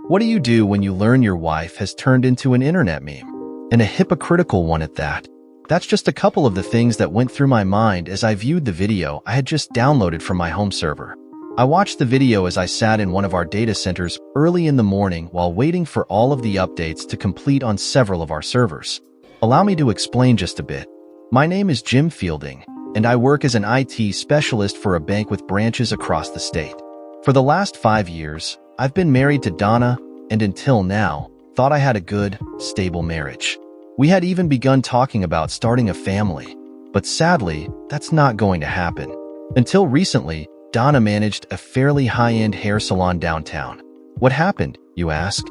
What do you do when you learn your wife has turned into an internet meme? And a hypocritical one at that. That's just a couple of the things that went through my mind as I viewed the video I had just downloaded from my home server. I watched the video as I sat in one of our data centers early in the morning while waiting for all of the updates to complete on several of our servers. Allow me to explain just a bit. My name is Jim Fielding, and I work as an IT specialist for a bank with branches across the state. For the last 5 years, I've been married to Donna, and until now, thought I had a good, stable marriage. We had even begun talking about starting a family, but sadly, that's not going to happen. Until recently, Donna managed a fairly high-end hair salon downtown. What happened, you ask?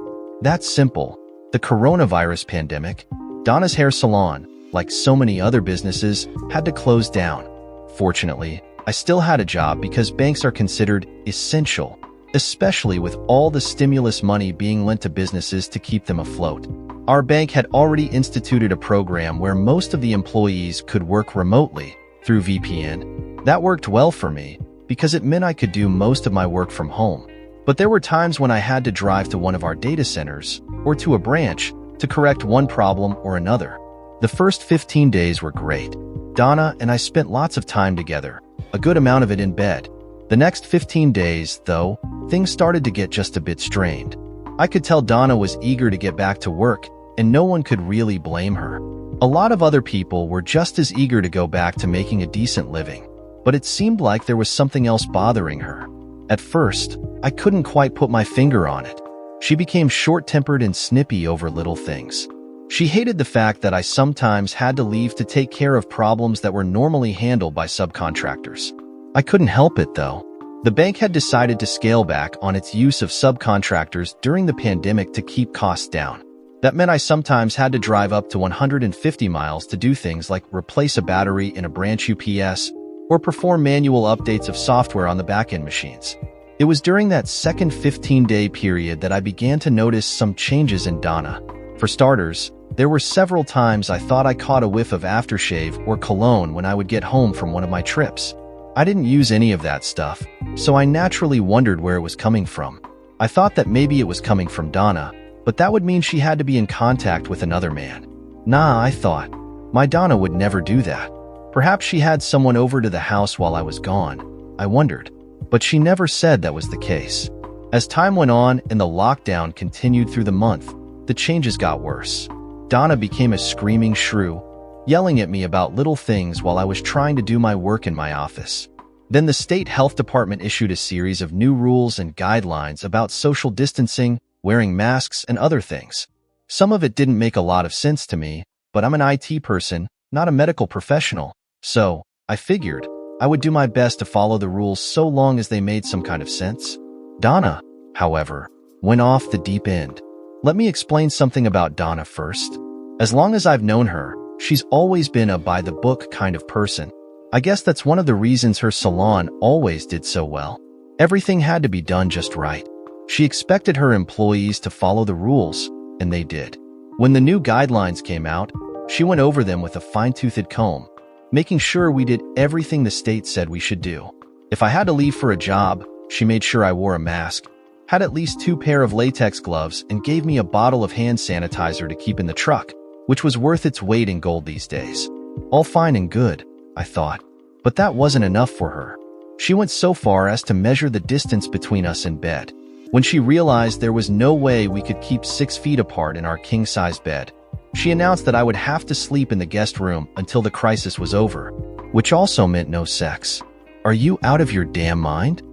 That's simple. The coronavirus pandemic. Donna's hair salon, like so many other businesses, had to close down. Fortunately, I still had a job because banks are considered essential, especially with all the stimulus money being lent to businesses to keep them afloat. Our bank had already instituted a program where most of the employees could work remotely through VPN. That worked well for me because it meant I could do most of my work from home. But there were times when I had to drive to one of our data centers or to a branch to correct one problem or another. The first 15 days were great. Donna and I spent lots of time together, a good amount of it in bed. The next 15 days, though, things started to get just a bit strained. I could tell Donna was eager to get back to work, and no one could really blame her. A lot of other people were just as eager to go back to making a decent living, but it seemed like there was something else bothering her. At first, I couldn't quite put my finger on it. She became short-tempered and snippy over little things. She hated the fact that I sometimes had to leave to take care of problems that were normally handled by subcontractors. I couldn't help it, though. The bank had decided to scale back on its use of subcontractors during the pandemic to keep costs down. That meant I sometimes had to drive up to 150 miles to do things like replace a battery in a branch UPS or perform manual updates of software on the back-end machines. It was during that second 15-day period that I began to notice some changes in Donna. For starters, there were several times I thought I caught a whiff of aftershave or cologne when I would get home from one of my trips. I didn't use any of that stuff, so I naturally wondered where it was coming from. I thought that maybe it was coming from Donna, but that would mean she had to be in contact with another man. Nah, I thought. My Donna would never do that. Perhaps she had someone over to the house while I was gone. I wondered. But she never said that was the case. As time went on and the lockdown continued through the month, the changes got worse. Donna became a screaming shrew, yelling at me about little things while I was trying to do my work in my office. Then the state health department issued a series of new rules and guidelines about social distancing, wearing masks, and other things. Some of it didn't make a lot of sense to me, but I'm an IT person, not a medical professional, so I figured I would do my best to follow the rules so long as they made some kind of sense. Donna, however, went off the deep end. Let me explain something about Donna first. As long as I've known her, she's always been a by-the-book kind of person. I guess that's one of the reasons her salon always did so well. Everything had to be done just right. She expected her employees to follow the rules, and they did. When the new guidelines came out, she went over them with a fine-toothed comb, making sure we did everything the state said we should do. If I had to leave for a job, she made sure I wore a mask, had at least 2 pair of latex gloves, and gave me a bottle of hand sanitizer to keep in the truck, which was worth its weight in gold these days. All fine and good, I thought. But that wasn't enough for her. She went so far as to measure the distance between us in bed. When she realized there was no way we could keep 6 feet apart in our king-size bed, she announced that I would have to sleep in the guest room until the crisis was over, which also meant no sex. Are you out of your damn mind?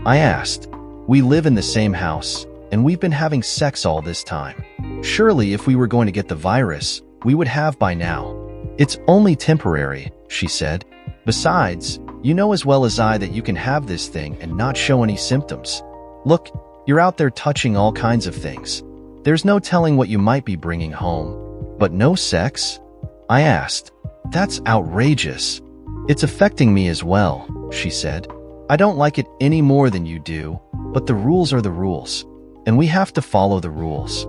I asked. We live in the same house, and we've been having sex all this time. Surely if we were going to get the virus, we would have by now. It's only temporary, she said. Besides, you know as well as I that you can have this thing and not show any symptoms. Look, you're out there touching all kinds of things. There's no telling what you might be bringing home. But no sex? I asked. That's outrageous. It's affecting me as well, she said. I don't like it any more than you do, but the rules are the rules, and we have to follow the rules.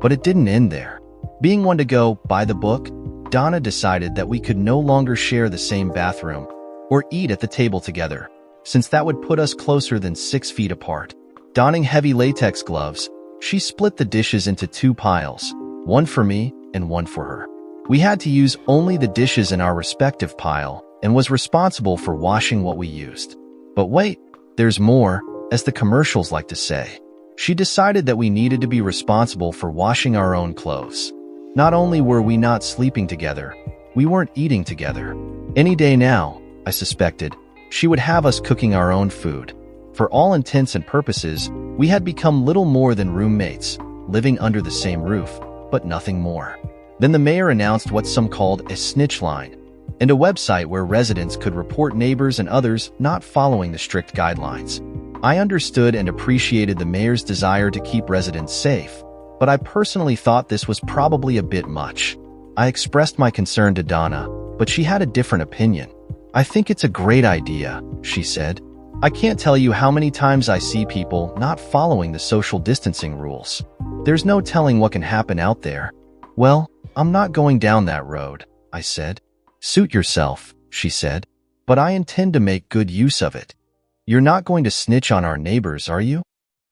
But it didn't end there. Being one to go by the book, Donna decided that we could no longer share the same bathroom or eat at the table together, since that would put us closer than 6 feet apart. Donning heavy latex gloves, She split the dishes into two piles, one for me and one for her. We had to use only the dishes in our respective pile and was responsible for washing what we used. But wait, there's more, as the commercials like to say. She decided that we needed to be responsible for washing our own clothes. Not only were we not sleeping together, we weren't eating together. Any day now, I suspected, she would have us cooking our own food. For all intents and purposes, we had become little more than roommates, living under the same roof, but nothing more. Then the mayor announced what some called a snitch line, and a website where residents could report neighbors and others not following the strict guidelines. I understood and appreciated the mayor's desire to keep residents safe, but I personally thought this was probably a bit much. I expressed my concern to Donna, but she had a different opinion. "I think it's a great idea," she said. "I can't tell you how many times I see people not following the social distancing rules. There's no telling what can happen out there." "Well, I'm not going down that road," I said. "Suit yourself," she said, "but I intend to make good use of it." "You're not going to snitch on our neighbors, are you?"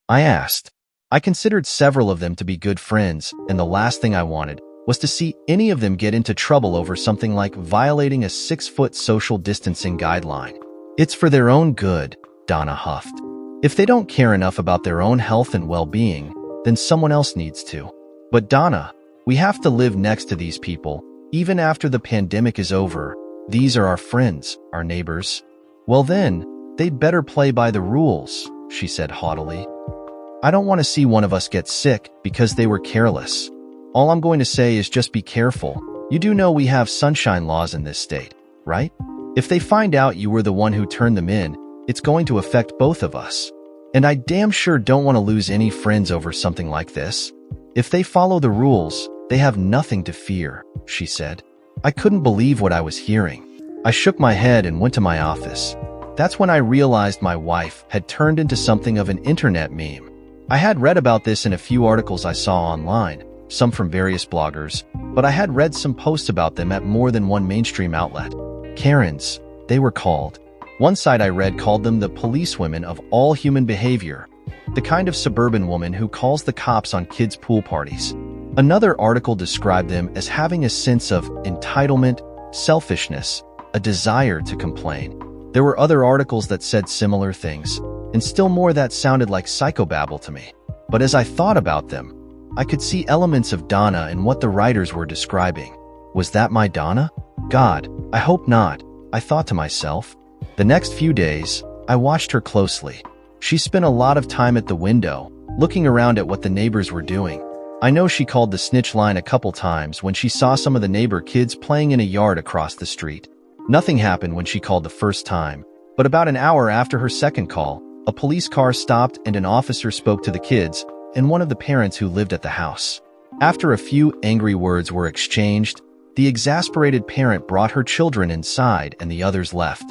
I asked. I considered several of them to be good friends, and the last thing I wanted was to see any of them get into trouble over something like violating a 6-foot social distancing guideline. "It's for their own good," Donna huffed. "If they don't care enough about their own health and well-being, then someone else needs to." "But Donna, we have to live next to these people, even after the pandemic is over. These are our friends, our neighbors." "Well then, they'd better play by the rules," she said haughtily. "I don't want to see one of us get sick because they were careless. All I'm going to say is just be careful. You do know we have sunshine laws in this state, right? If they find out you were the one who turned them in, it's going to affect both of us. And I damn sure don't want to lose any friends over something like this. If they follow the rules, they have nothing to fear," she said. I couldn't believe what I was hearing. I shook my head and went to my office. That's when I realized my wife had turned into something of an internet meme. I had read about this in a few articles I saw online, some from various bloggers, but I had read some posts about them at more than one mainstream outlet. Karens, they were called. One site I read called them the policewomen of all human behavior, the kind of suburban woman who calls the cops on kids' pool parties. Another article described them as having a sense of entitlement, selfishness, a desire to complain. There were other articles that said similar things, and still more that sounded like psychobabble to me. But as I thought about them, I could see elements of Donna in what the writers were describing. Was that my Donna? God, I hope not, I thought to myself. The next few days, I watched her closely. She spent a lot of time at the window, looking around at what the neighbors were doing. I know she called the snitch line a couple times when she saw some of the neighbor kids playing in a yard across the street. Nothing happened when she called the first time, but about an hour after her second call, a police car stopped and an officer spoke to the kids and one of the parents who lived at the house. After a few angry words were exchanged, the exasperated parent brought her children inside and the others left.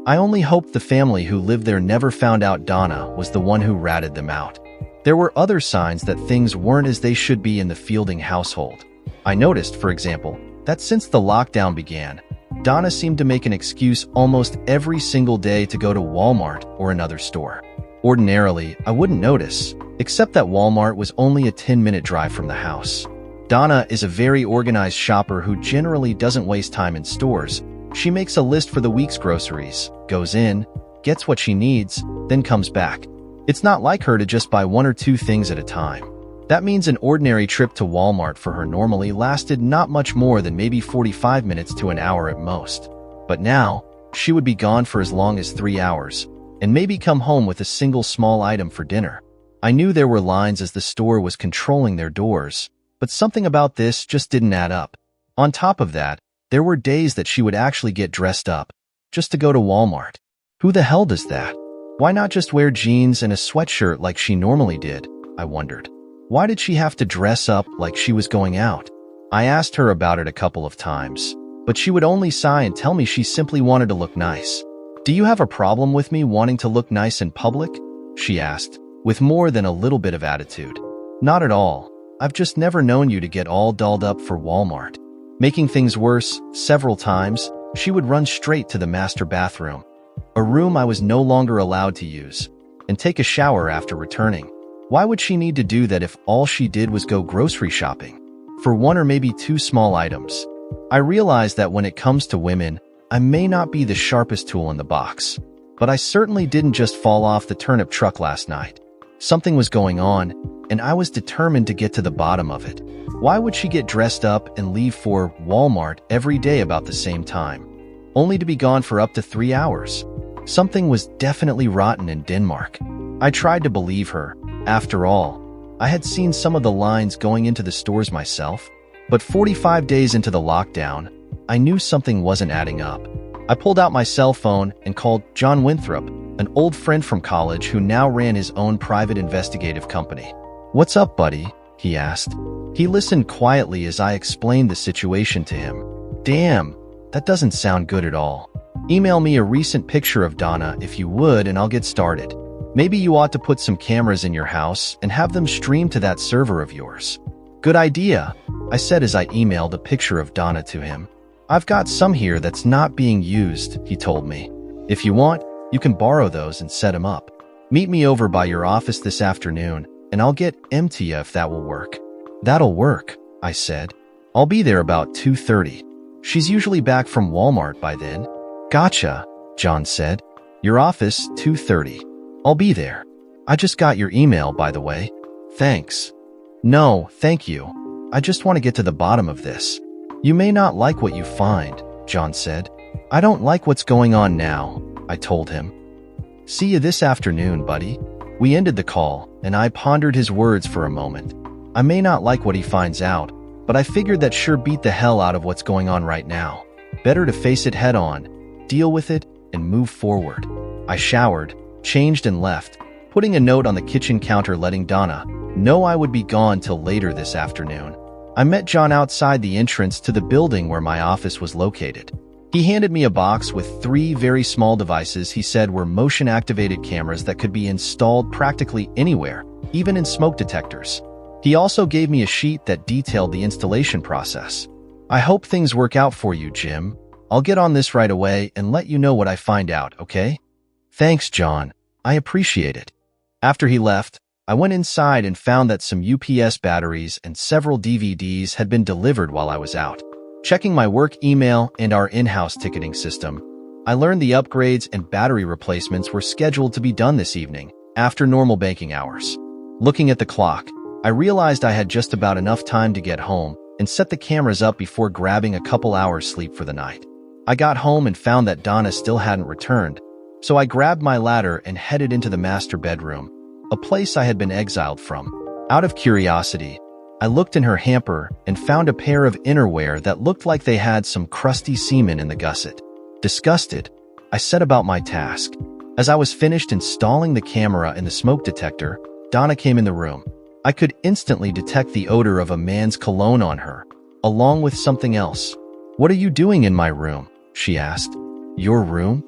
I only hoped the family who lived there never found out Donna was the one who ratted them out. There were other signs that things weren't as they should be in the Fielding household. I noticed, for example, that since the lockdown began, Donna seemed to make an excuse almost every single day to go to Walmart or another store. Ordinarily, I wouldn't notice, except that Walmart was only a 10-minute drive from the house. Donna is a very organized shopper who generally doesn't waste time in stores. She makes a list for the week's groceries, goes in, gets what she needs, then comes back. It's not like her to just buy one or two things at a time. That means an ordinary trip to Walmart for her normally lasted not much more than maybe 45 minutes to an hour at most. But now, she would be gone for as long as 3 hours, and maybe come home with a single small item for dinner. I knew there were lines as the store was controlling their doors, but something about this just didn't add up. On top of that, there were days that she would actually get dressed up, just to go to Walmart. Who the hell does that? Why not just wear jeans and a sweatshirt like she normally did? I wondered. Why did she have to dress up like she was going out? I asked her about it a couple of times, but she would only sigh and tell me she simply wanted to look nice. "Do you have a problem with me wanting to look nice in public?" she asked, with more than a little bit of attitude. "Not at all. I've just never known you to get all dolled up for Walmart." Making things worse, several times, she would run straight to the master bathroom, a room I was no longer allowed to use, and take a shower after returning. Why would she need to do that if all she did was go grocery shopping? For one or maybe two small items. I realized that when it comes to women, I may not be the sharpest tool in the box. But I certainly didn't just fall off the turnip truck last night. Something was going on, and I was determined to get to the bottom of it. Why would she get dressed up and leave for Walmart every day about the same time, only to be gone for up to 3 hours? Something was definitely rotten in Denmark. I tried to believe her. After all, I had seen some of the lines going into the stores myself, but 45 days into the lockdown, I knew something wasn't adding up. I pulled out my cell phone and called John Winthrop, an old friend from college who now ran his own private investigative company. "What's up, buddy?" he asked. He listened quietly as I explained the situation to him. "Damn, that doesn't sound good at all. Email me a recent picture of Donna if you would, and I'll get started. Maybe you ought to put some cameras in your house and have them stream to that server of yours." "Good idea," I said as I emailed a picture of Donna to him. "I've got some here that's not being used," he told me. "If you want, you can borrow those and set them up. Meet me over by your office this afternoon, and I'll get 'em to you if that will work." "That'll work," I said. "I'll be there about 2:30. She's usually back from Walmart by then." "Gotcha," John said. "Your office, 2:30. I'll be there. I just got your email, by the way." "Thanks." "No, thank you. I just want to get to the bottom of this." "You may not like what you find," John said. "I don't like what's going on now," I told him. "See you this afternoon, buddy." We ended the call, and I pondered his words for a moment. I may not like what he finds out, but I figured that sure beat the hell out of what's going on right now. Better to face it head on, deal with it, and move forward. I showered, changed, and left, putting a note on the kitchen counter letting Donna know I would be gone till later this afternoon. I met John outside the entrance to the building where my office was located. He handed me a box with 3 very small devices he said were motion-activated cameras that could be installed practically anywhere, even in smoke detectors. He also gave me a sheet that detailed the installation process. "I hope things work out for you, Jim. I'll get on this right away and let you know what I find out, okay?" "Thanks, John. I appreciate it." After he left, I went inside and found that some UPS batteries and several DVDs had been delivered while I was out. Checking my work email and our in-house ticketing system, I learned the upgrades and battery replacements were scheduled to be done this evening, after normal banking hours. Looking at the clock, I realized I had just about enough time to get home and set the cameras up before grabbing a couple hours sleep for the night. I got home and found that Donna still hadn't returned, so I grabbed my ladder and headed into the master bedroom, a place I had been exiled from. Out of curiosity, I looked in her hamper and found a pair of innerwear that looked like they had some crusty semen in the gusset. Disgusted, I set about my task. As I was finished installing the camera and the smoke detector, Donna came in the room. I could instantly detect the odor of a man's cologne on her, along with something else. "What are you doing in my room?" she asked. "Your room?"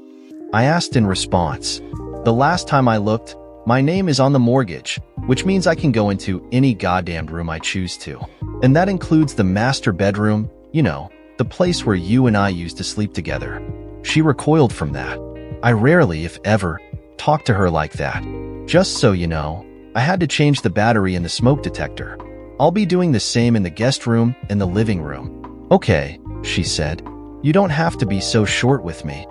I asked in response. "The last time I looked, my name is on the mortgage, which means I can go into any goddamned room I choose to. And that includes the master bedroom, you know, the place where you and I used to sleep together." She recoiled from that. I rarely, if ever, talk to her like that. "Just so you know, I had to change the battery in the smoke detector. I'll be doing the same in the guest room and the living room." "Okay," she said. "You don't have to be so short with me."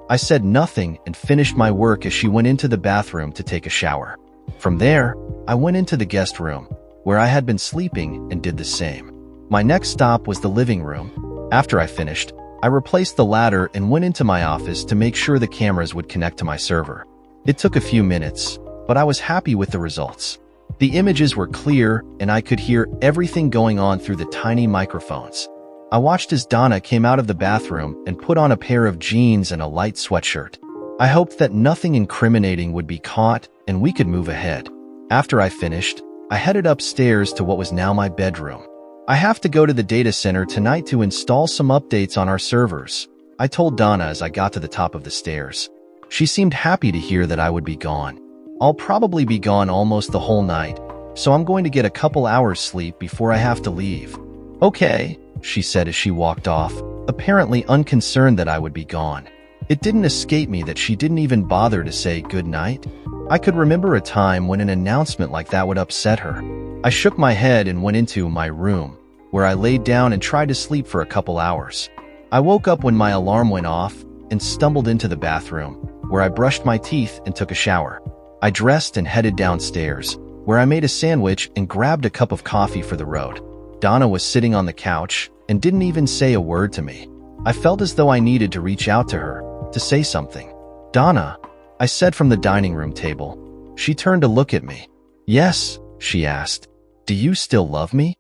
I said nothing and finished my work as she went into the bathroom to take a shower. From there, I went into the guest room, where I had been sleeping, and did the same. My next stop was the living room. After I finished, I replaced the ladder and went into my office to make sure the cameras would connect to my server. It took a few minutes, but I was happy with the results. The images were clear, and I could hear everything going on through the tiny microphones. I watched as Donna came out of the bathroom and put on a pair of jeans and a light sweatshirt. I hoped that nothing incriminating would be caught and we could move ahead. After I finished, I headed upstairs to what was now my bedroom. "I have to go to the data center tonight to install some updates on our servers," I told Donna as I got to the top of the stairs. She seemed happy to hear that I would be gone. "I'll probably be gone almost the whole night, so I'm going to get a couple hours sleep before I have to leave." "Okay," she said as she walked off, apparently unconcerned that I would be gone. It didn't escape me that she didn't even bother to say good night. I could remember a time when an announcement like that would upset her. I shook my head and went into my room, where I laid down and tried to sleep for a couple hours. I woke up when my alarm went off and stumbled into the bathroom, where I brushed my teeth and took a shower. I dressed and headed downstairs, where I made a sandwich and grabbed a cup of coffee for the road. Donna was sitting on the couch and didn't even say a word to me. I felt as though I needed to reach out to her, to say something. "Donna," I said from the dining room table. She turned to look at me. "Yes," she asked. "Do you still love me?"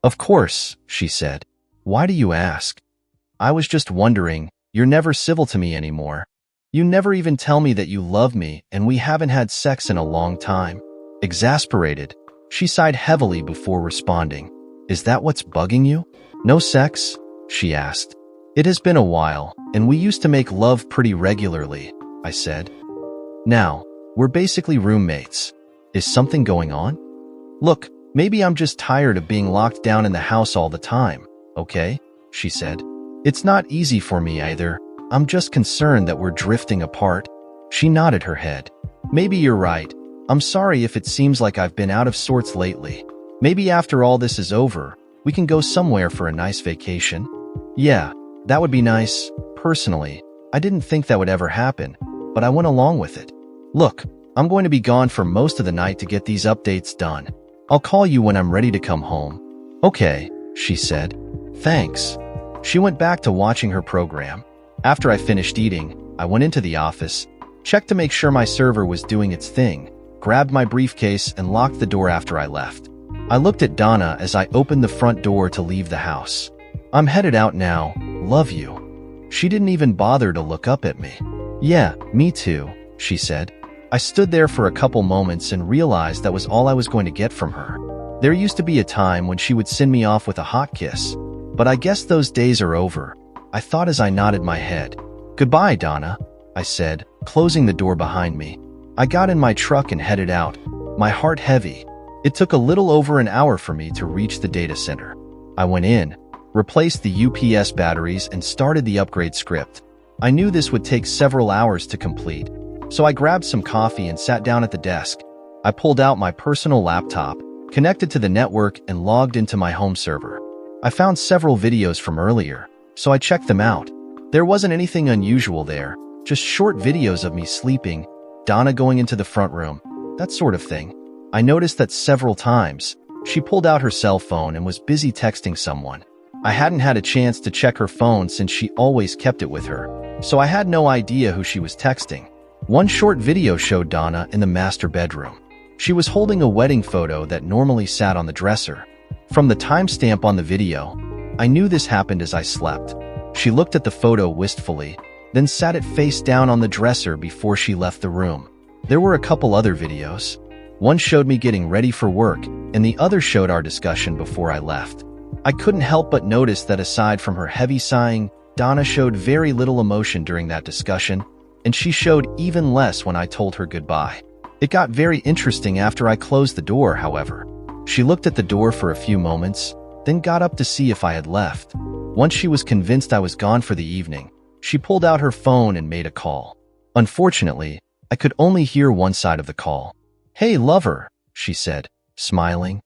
"Of course," she said. "Why do you ask?" "I was just wondering. You're never civil to me anymore. You never even tell me that you love me, and we haven't had sex in a long time." Exasperated, she sighed heavily before responding. "Is that what's bugging you?" "No sex?" she asked. "It has been a while, and we used to make love pretty regularly," I said. "Now, we're basically roommates. Is something going on?" "Look, maybe I'm just tired of being locked down in the house all the time, okay?" she said. "It's not easy for me either. I'm just concerned that we're drifting apart." She nodded her head. "Maybe you're right. I'm sorry if it seems like I've been out of sorts lately. Maybe after all this is over, we can go somewhere for a nice vacation." "Yeah, that would be nice." Personally, I didn't think that would ever happen, but I went along with it. "Look, I'm going to be gone for most of the night to get these updates done. I'll call you when I'm ready to come home." "Okay," she said. "Thanks." She went back to watching her program. After I finished eating, I went into the office, checked to make sure my server was doing its thing, grabbed my briefcase and locked the door after I left. I looked at Donna as I opened the front door to leave the house. "I'm headed out now. Love you." She didn't even bother to look up at me. "Yeah, me too," she said. I stood there for a couple moments and realized that was all I was going to get from her. There used to be a time when she would send me off with a hot kiss, but I guess those days are over, I thought as I nodded my head. "Goodbye, Donna," I said, closing the door behind me. I got in my truck and headed out, my heart heavy. It took a little over an hour for me to reach the data center. I went in, replaced the UPS batteries, and started the upgrade script. I knew this would take several hours to complete, so I grabbed some coffee and sat down at the desk. I pulled out my personal laptop, connected to the network, and logged into my home server. I found several videos from earlier, so I checked them out. There wasn't anything unusual there, just short videos of me sleeping, Donna going into the front room, that sort of thing. I noticed that several times, she pulled out her cell phone and was busy texting someone. I hadn't had a chance to check her phone since she always kept it with her, so I had no idea who she was texting. One short video showed Donna in the master bedroom. She was holding a wedding photo that normally sat on the dresser. From the timestamp on the video, I knew this happened as I slept. She looked at the photo wistfully, then sat it face down on the dresser before she left the room. There were a couple other videos. One showed me getting ready for work, and the other showed our discussion before I left. I couldn't help but notice that aside from her heavy sighing, Donna showed very little emotion during that discussion, and she showed even less when I told her goodbye. It got very interesting after I closed the door, however. She looked at the door for a few moments, then got up to see if I had left. Once she was convinced I was gone for the evening, she pulled out her phone and made a call. Unfortunately, I could only hear one side of the call. "Hey, lover," she said, smiling.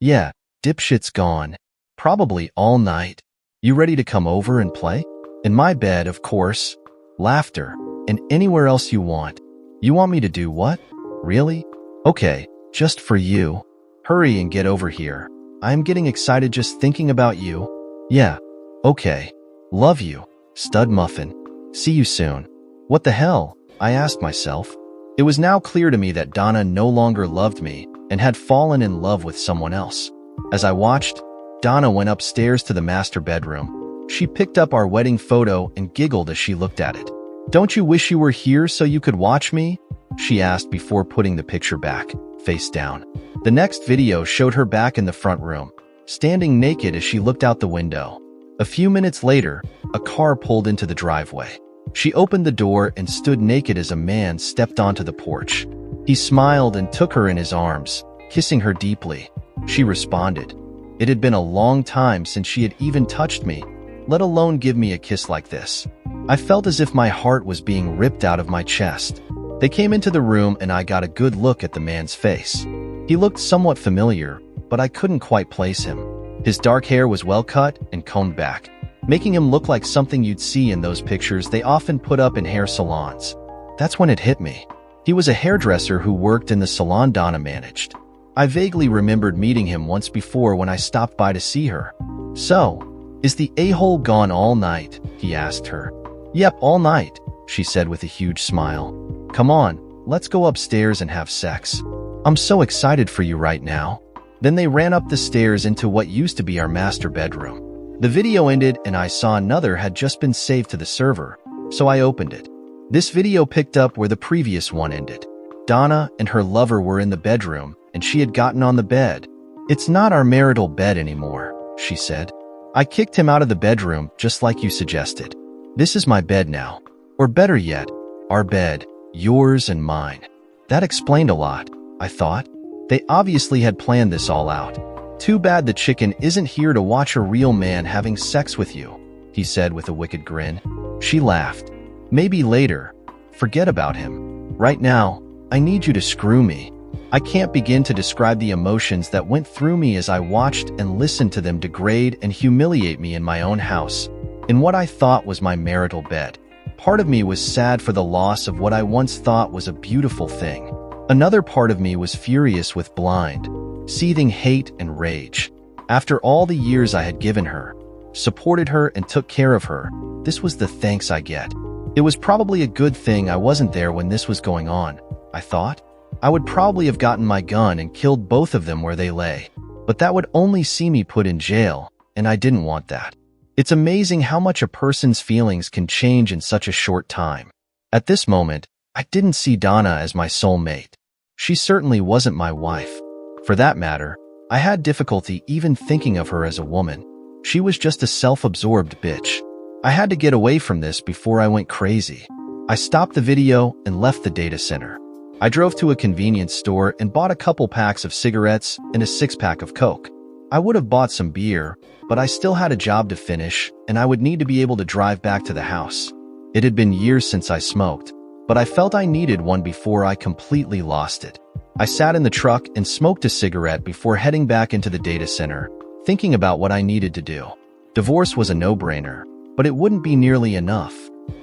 "Yeah, dipshit's gone. Probably all night. You ready to come over and play?" "In my bed, of course." Laughter. "And anywhere else you want." "You want me to do what? Really? Okay, just for you. Hurry and get over here. I am getting excited just thinking about you." "Yeah, okay. Love you, stud muffin. See you soon." What the hell? I asked myself. It was now clear to me that Donna no longer loved me and had fallen in love with someone else. As I watched, Donna went upstairs to the master bedroom. She picked up our wedding photo and giggled as she looked at it. "Don't you wish you were here so you could watch me?" she asked before putting the picture back, face down. The next video showed her back in the front room, standing naked as she looked out the window. A few minutes later, a car pulled into the driveway. She opened the door and stood naked as a man stepped onto the porch. He smiled and took her in his arms, kissing her deeply. She responded. It had been a long time since she had even touched me, let alone give me a kiss like this. I felt as if my heart was being ripped out of my chest. They came into the room and I got a good look at the man's face. He looked somewhat familiar, but I couldn't quite place him. His dark hair was well cut and combed back, making him look like something you'd see in those pictures they often put up in hair salons. That's when it hit me. He was a hairdresser who worked in the salon Donna managed. I vaguely remembered meeting him once before when I stopped by to see her. "So, is the a-hole gone all night?" he asked her. "Yep, all night," she said with a huge smile. "Come on, let's go upstairs and have sex. I'm so excited for you right now." Then they ran up the stairs into what used to be our master bedroom. The video ended and I saw another had just been saved to the server, so I opened it. This video picked up where the previous one ended. Donna and her lover were in the bedroom and she had gotten on the bed. "It's not our marital bed anymore," she said. "I kicked him out of the bedroom just like you suggested. This is my bed now. Or better yet, our bed, yours and mine." That explained a lot, I thought. They obviously had planned this all out. "Too bad the chicken isn't here to watch a real man having sex with you," he said with a wicked grin. She laughed. "Maybe later. Forget about him. Right now, I need you to screw me." I can't begin to describe the emotions that went through me as I watched and listened to them degrade and humiliate me in my own house, in what I thought was my marital bed. Part of me was sad for the loss of what I once thought was a beautiful thing. Another part of me was furious with blind, seething hate and rage. After all the years I had given her, supported her and took care of her, this was the thanks I get. It was probably a good thing I wasn't there when this was going on, I thought. I would probably have gotten my gun and killed both of them where they lay. But that would only see me put in jail, and I didn't want that. It's amazing how much a person's feelings can change in such a short time. At this moment, I didn't see Donna as my soulmate. She certainly wasn't my wife. For that matter, I had difficulty even thinking of her as a woman. She was just a self-absorbed bitch. I had to get away from this before I went crazy. I stopped the video and left the data center. I drove to a convenience store and bought a couple packs of cigarettes and a 6-pack of Coke. I would have bought some beer, but I still had a job to finish and I would need to be able to drive back to the house. It had been years since I smoked, but I felt I needed one before I completely lost it. I sat in the truck and smoked a cigarette before heading back into the data center, thinking about what I needed to do. Divorce was a no-brainer, but it wouldn't be nearly enough.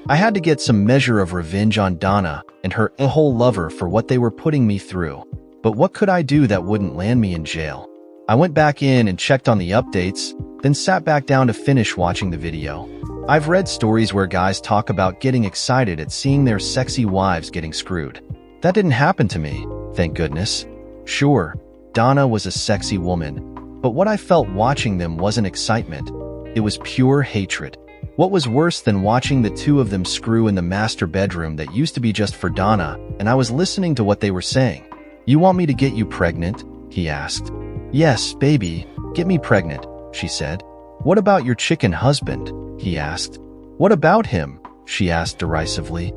I had to get some measure of revenge on Donna and her a-hole lover for what they were putting me through. But what could I do that wouldn't land me in jail? I went back in and checked on the updates, then sat back down to finish watching the video. I've read stories where guys talk about getting excited at seeing their sexy wives getting screwed. That didn't happen to me, thank goodness. Sure, Donna was a sexy woman, but what I felt watching them wasn't excitement. It was pure hatred. What was worse than watching the two of them screw in the master bedroom that used to be just for Donna, and I was listening to what they were saying. "You want me to get you pregnant?" he asked. "Yes, baby, get me pregnant," she said. "What about your chicken husband?" he asked. "What about him?" she asked derisively.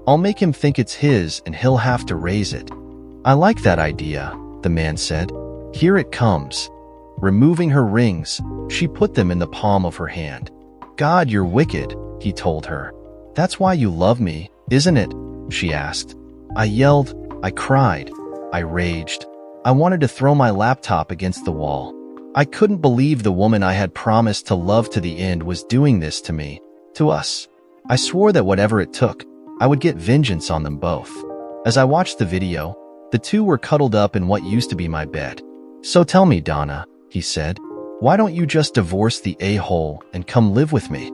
"I'll make him think it's his and he'll have to raise it." "I like that idea," the man said. "Here it comes." Removing her rings, she put them in the palm of her hand. "God, you're wicked," he told her. "That's why you love me, isn't it?" she asked. I yelled, I cried, I raged. I wanted to throw my laptop against the wall. I couldn't believe the woman I had promised to love to the end was doing this to me, to us. I swore that whatever it took, I would get vengeance on them both. As I watched the video, the two were cuddled up in what used to be my bed. "So tell me, Donna," he said, "why don't you just divorce the a-hole and come live with me?"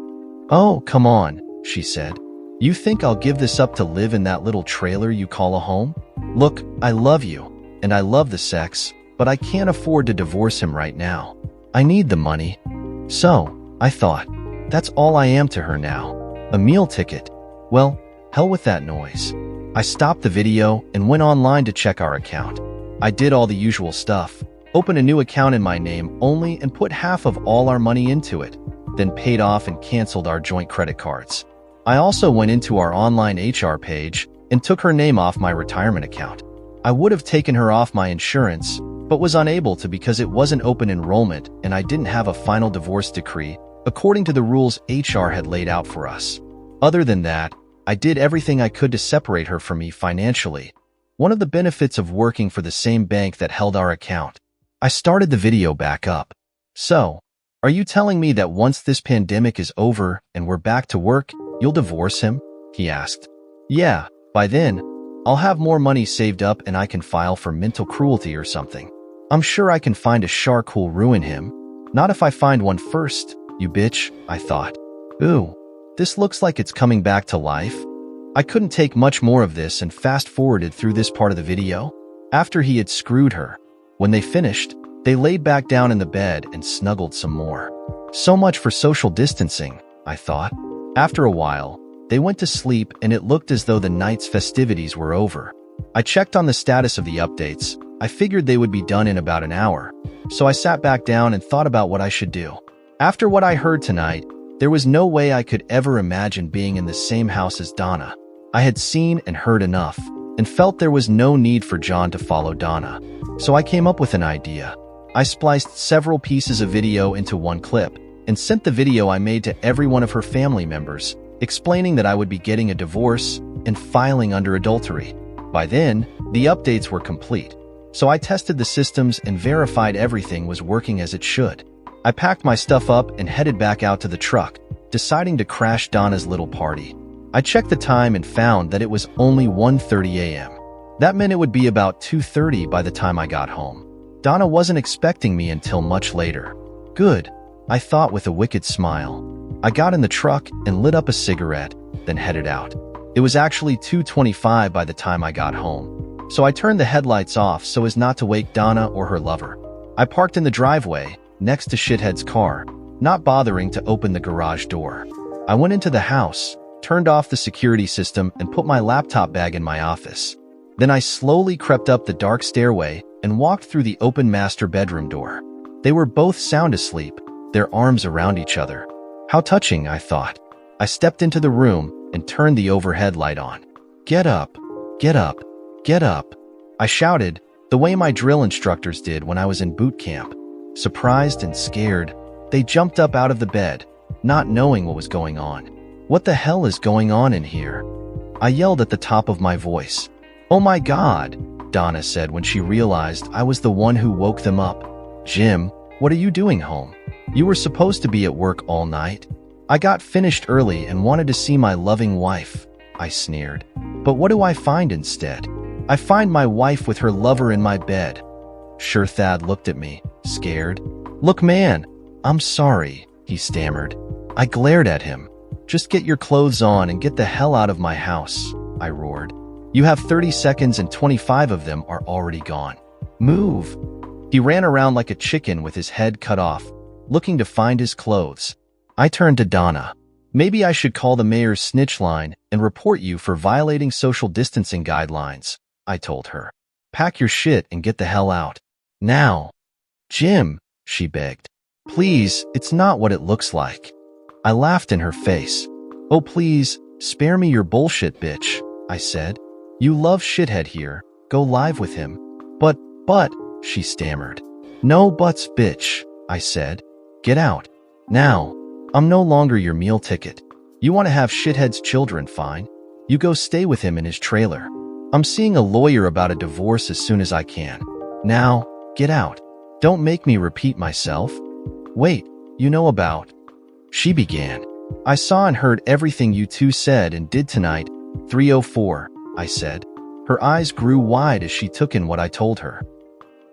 "Oh, come on," she said. "You think I'll give this up to live in that little trailer you call a home? Look, I love you, and I love the sex, but I can't afford to divorce him right now. I need the money." So, I thought, that's all I am to her now. A meal ticket. Well, hell with that noise. I stopped the video and went online to check our account. I did all the usual stuff. Opened a new account in my name only and put half of all our money into it, then paid off and canceled our joint credit cards. I also went into our online HR page and took her name off my retirement account. I would have taken her off my insurance, but was unable to because it wasn't open enrollment and I didn't have a final divorce decree according to the rules HR had laid out for us. Other than that, I did everything I could to separate her from me financially. One of the benefits of working for the same bank that held our account. I started the video back up. So, are you telling me that once this pandemic is over and we're back to work, you'll divorce him? He asked. Yeah, by then, I'll have more money saved up and I can file for mental cruelty or something. I'm sure I can find a shark who'll ruin him. Not if I find one first, you bitch, I thought. Ooh, this looks like it's coming back to life. I couldn't take much more of this and fast-forwarded through this part of the video. After he had screwed her, when they finished, they laid back down in the bed and snuggled some more. So much for social distancing, I thought. After a while, they went to sleep and it looked as though the night's festivities were over. I checked on the status of the updates. I figured they would be done in about an hour. So I sat back down and thought about what I should do. After what I heard tonight, there was no way I could ever imagine being in the same house as Donna. I had seen and heard enough, and felt there was no need for John to follow Donna. So I came up with an idea. I spliced several pieces of video into one clip, and sent the video I made to every one of her family members, explaining that I would be getting a divorce and filing under adultery. By then, the updates were complete. So I tested the systems and verified everything was working as it should. I packed my stuff up and headed back out to the truck, deciding to crash Donna's little party. I checked the time and found that it was only 1:30 a.m. That meant it would be about 2:30 by the time I got home. Donna wasn't expecting me until much later. Good, I thought with a wicked smile. I got in the truck and lit up a cigarette, then headed out. It was actually 2:25 by the time I got home. So I turned the headlights off so as not to wake Donna or her lover. I parked in the driveway, next to Shithead's car, not bothering to open the garage door. I went into the house, turned off the security system and put my laptop bag in my office. Then I slowly crept up the dark stairway and walked through the open master bedroom door. They were both sound asleep, their arms around each other. How touching, I thought. I stepped into the room and turned the overhead light on. Get up, get up, get up, I shouted, the way my drill instructors did when I was in boot camp. Surprised and scared, they jumped up out of the bed, not knowing what was going on. What the hell is going on in here? I yelled at the top of my voice. Oh my God, Donna said when she realized I was the one who woke them up. Jim, what are you doing home? You were supposed to be at work all night. I got finished early and wanted to see my loving wife, I sneered. But what do I find instead? I find my wife with her lover in my bed. Sure, Thad looked at me, scared. Look, man, I'm sorry, he stammered. I glared at him. Just get your clothes on and get the hell out of my house, I roared. You have 30 seconds and 25 of them are already gone. Move. He ran around like a chicken with his head cut off, looking to find his clothes. I turned to Donna. Maybe I should call the mayor's snitch line and report you for violating social distancing guidelines, I told her. Pack your shit and get the hell out. Now. Jim, she begged. Please, it's not what it looks like. I laughed in her face. Oh please, spare me your bullshit, bitch, I said. You love Shithead here, go live with him. But, she stammered. No buts, bitch, I said. Get out. Now. I'm no longer your meal ticket. You want to have Shithead's children, fine. You go stay with him in his trailer. I'm seeing a lawyer about a divorce as soon as I can. Now, get out. Don't make me repeat myself. Wait, you know about... She began. I saw and heard everything you two said and did tonight. 3:04, I said. Her eyes grew wide as she took in what I told her.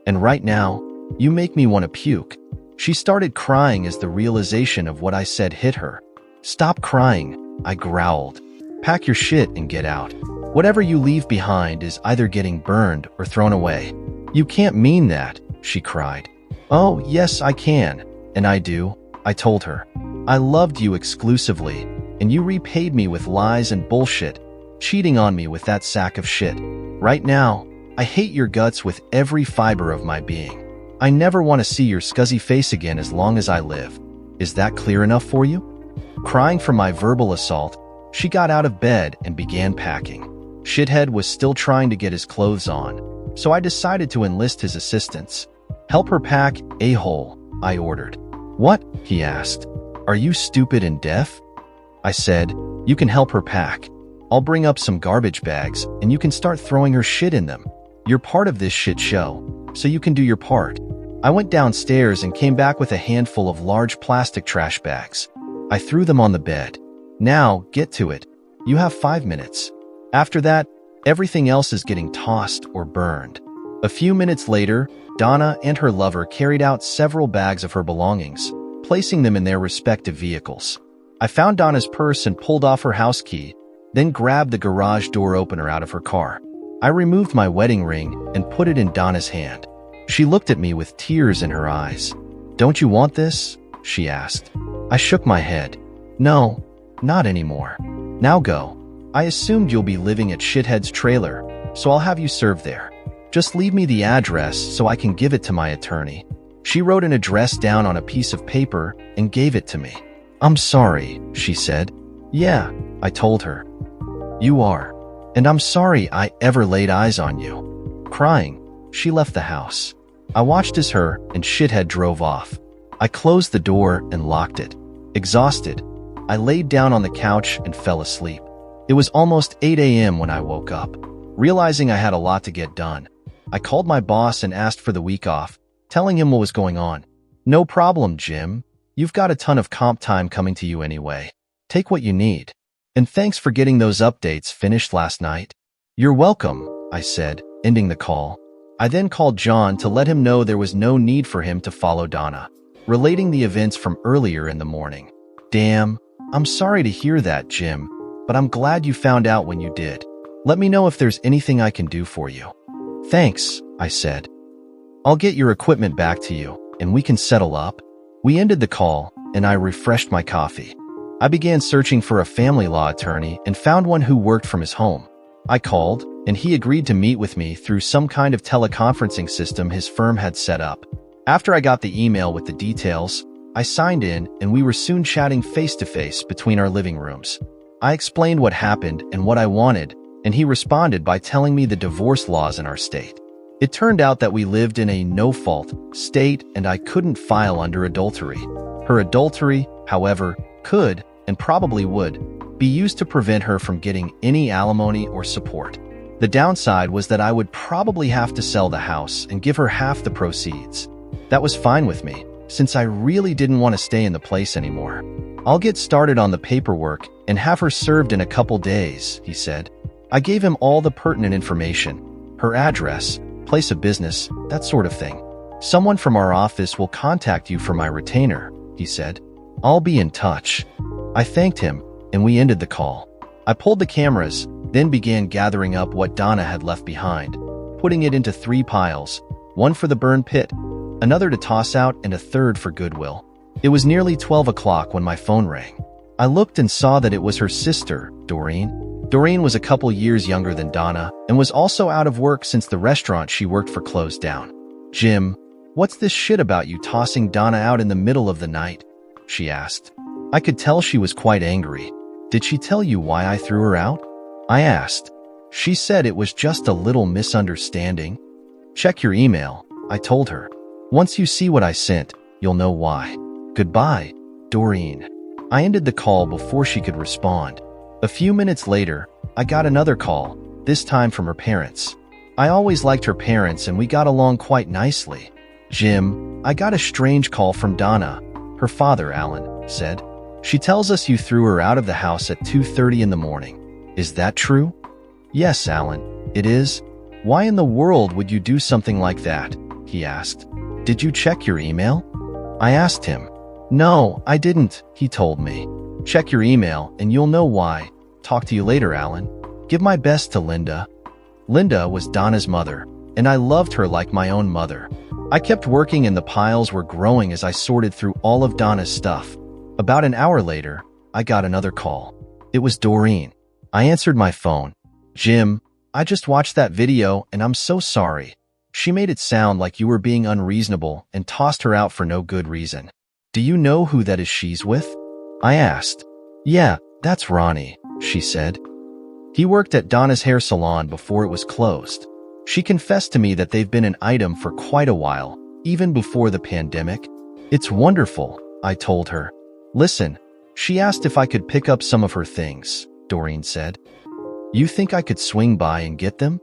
And right now, you make me want to puke. She started crying as the realization of what I said hit her. Stop crying, I growled. Pack your shit and get out. Whatever you leave behind is either getting burned or thrown away. You can't mean that, she cried. Oh, yes, I can. And I do, I told her. I loved you exclusively, and you repaid me with lies and bullshit, cheating on me with that sack of shit. Right now, I hate your guts with every fiber of my being. I never want to see your scuzzy face again as long as I live. Is that clear enough for you? Crying for my verbal assault, she got out of bed and began packing. Shithead was still trying to get his clothes on, so I decided to enlist his assistance. Help her pack, a-hole, I ordered. What? He asked. Are you stupid and deaf? I said, You can help her pack. I'll bring up some garbage bags, and you can start throwing her shit in them. You're part of this shit show, so you can do your part. I went downstairs and came back with a handful of large plastic trash bags. I threw them on the bed. Now, get to it. You have 5 minutes. After that, everything else is getting tossed or burned. A few minutes later, Donna and her lover carried out several bags of her belongings, placing them in their respective vehicles. I found Donna's purse and pulled off her house key, then grabbed the garage door opener out of her car. I removed my wedding ring and put it in Donna's hand. She looked at me with tears in her eyes. "Don't you want this?" she asked. I shook my head. "No, not anymore. Now go. I assumed you'll be living at Shithead's trailer, so I'll have you served there. Just leave me the address so I can give it to my attorney." She wrote an address down on a piece of paper and gave it to me. "I'm sorry," she said. "Yeah," I told her. "You are. And I'm sorry I ever laid eyes on you." Crying, she left the house. I watched as her and Shithead drove off. I closed the door and locked it. Exhausted, I laid down on the couch and fell asleep. It was almost 8 a.m. when I woke up. Realizing I had a lot to get done, I called my boss and asked for the week off, telling him what was going on. "No problem, Jim. You've got a ton of comp time coming to you anyway. Take what you need. And thanks for getting those updates finished last night." "You're welcome," I said, ending the call. I then called John to let him know there was no need for him to follow Donna, relating the events from earlier in the morning. "Damn, I'm sorry to hear that, Jim, but I'm glad you found out when you did. Let me know if there's anything I can do for you." "Thanks," I said. "I'll get your equipment back to you, and we can settle up." We ended the call, and I refreshed my coffee. I began searching for a family law attorney and found one who worked from his home. I called, and he agreed to meet with me through some kind of teleconferencing system his firm had set up. After I got the email with the details, I signed in, and we were soon chatting face-to-face between our living rooms. I explained what happened and what I wanted, and he responded by telling me the divorce laws in our state. It turned out that we lived in a no-fault state, and I couldn't file under adultery. Her adultery, however, could, and probably would, be used to prevent her from getting any alimony or support. The downside was that I would probably have to sell the house and give her half the proceeds. That was fine with me, since I really didn't want to stay in the place anymore. "I'll get started on the paperwork and have her served in a couple days," he said. I gave him all the pertinent information, her address, place of business, that sort of thing. "Someone from our office will contact you for my retainer," he said. "I'll be in touch." I thanked him, and we ended the call. I pulled the cameras, then began gathering up what Donna had left behind, putting it into 3 piles, one for the burn pit, another to toss out, and a third for goodwill. It was nearly 12 o'clock when my phone rang. I looked and saw that it was her sister, Doreen. Doreen was a couple years younger than Donna and was also out of work since the restaurant she worked for closed down. "Jim, what's this shit about you tossing Donna out in the middle of the night?" she asked. I could tell she was quite angry. "Did she tell you why I threw her out?" I asked. "She said it was just a little misunderstanding." "Check your email," I told her. "Once you see what I sent, you'll know why. Goodbye, Doreen." I ended the call before she could respond. A few minutes later, I got another call, this time from her parents. I always liked her parents and we got along quite nicely. "Jim, I got a strange call from Donna," her father, Alan, said. "She tells us you threw her out of the house at 2:30 in the morning. Is that true?" "Yes, Alan, it is." "Why in the world would you do something like that?" he asked. "Did you check your email?" I asked him. "No, I didn't," he told me. "Check your email and you'll know why. Talk to you later, Alan. Give my best to Linda." Linda was Donna's mother, and I loved her like my own mother. I kept working and the piles were growing as I sorted through all of Donna's stuff. About an hour later, I got another call. It was Doreen. I answered my phone. "Jim, I just watched that video and I'm so sorry. She made it sound like you were being unreasonable and tossed her out for no good reason. Do you know who that is she's with?" I asked. "Yeah, that's Ronnie," she said. "He worked at Donna's hair salon before it was closed." She confessed to me that they've been an item for quite a while, even before the pandemic. "It's wonderful," I told her. "Listen, She asked if I could pick up some of her things, Doreen said. You think I could swing by and get them?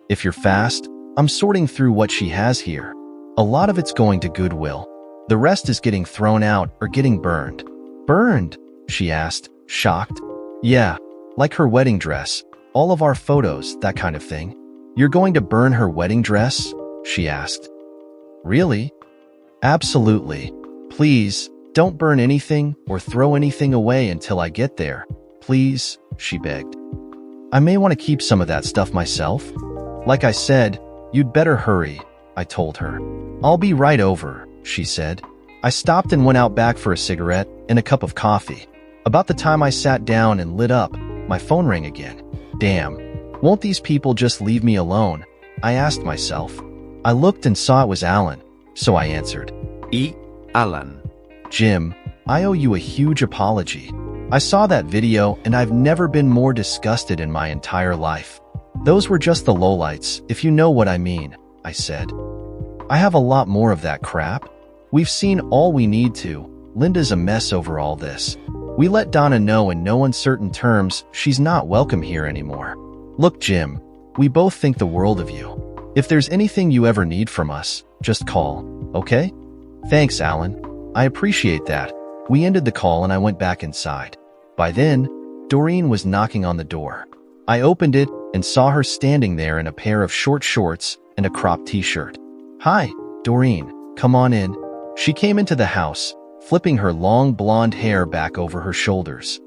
If you're fast, I'm sorting through what she has here. A lot of it's going to Goodwill. The rest is getting thrown out or getting burned. Burned? She asked, shocked. Yeah, like her wedding dress, all of our photos, that kind of thing. You're going to burn her wedding dress? She asked. Really? Absolutely. Please, don't burn anything or throw anything away until I get there. Please, she begged. I may want to keep some of that stuff myself. Like I said, you'd better hurry, I told her. I'll be right over, she said. I stopped and went out back for a cigarette and a cup of coffee. About the time I sat down and lit up, my phone rang again. Damn, won't these people just leave me alone? I asked myself. I looked and saw it was Alan, so I answered. Alan. Jim, I owe you a huge apology. I saw that video and I've never been more disgusted in my entire life. Those were just the lowlights, if you know what I mean, I said. I have a lot more of that crap. We've seen all we need to. Linda's a mess over all this. We let Donna know in no uncertain terms she's not welcome here anymore. Look, Jim, we both think the world of you. If there's anything you ever need from us, just call, okay? Thanks, Alan. I appreciate that. We ended the call and I went back inside. By then, Doreen was knocking on the door. I opened it and saw her standing there in a pair of short shorts and a cropped t-shirt. Hi, Doreen, come on in. She came into the house, flipping her long blonde hair back over her shoulders.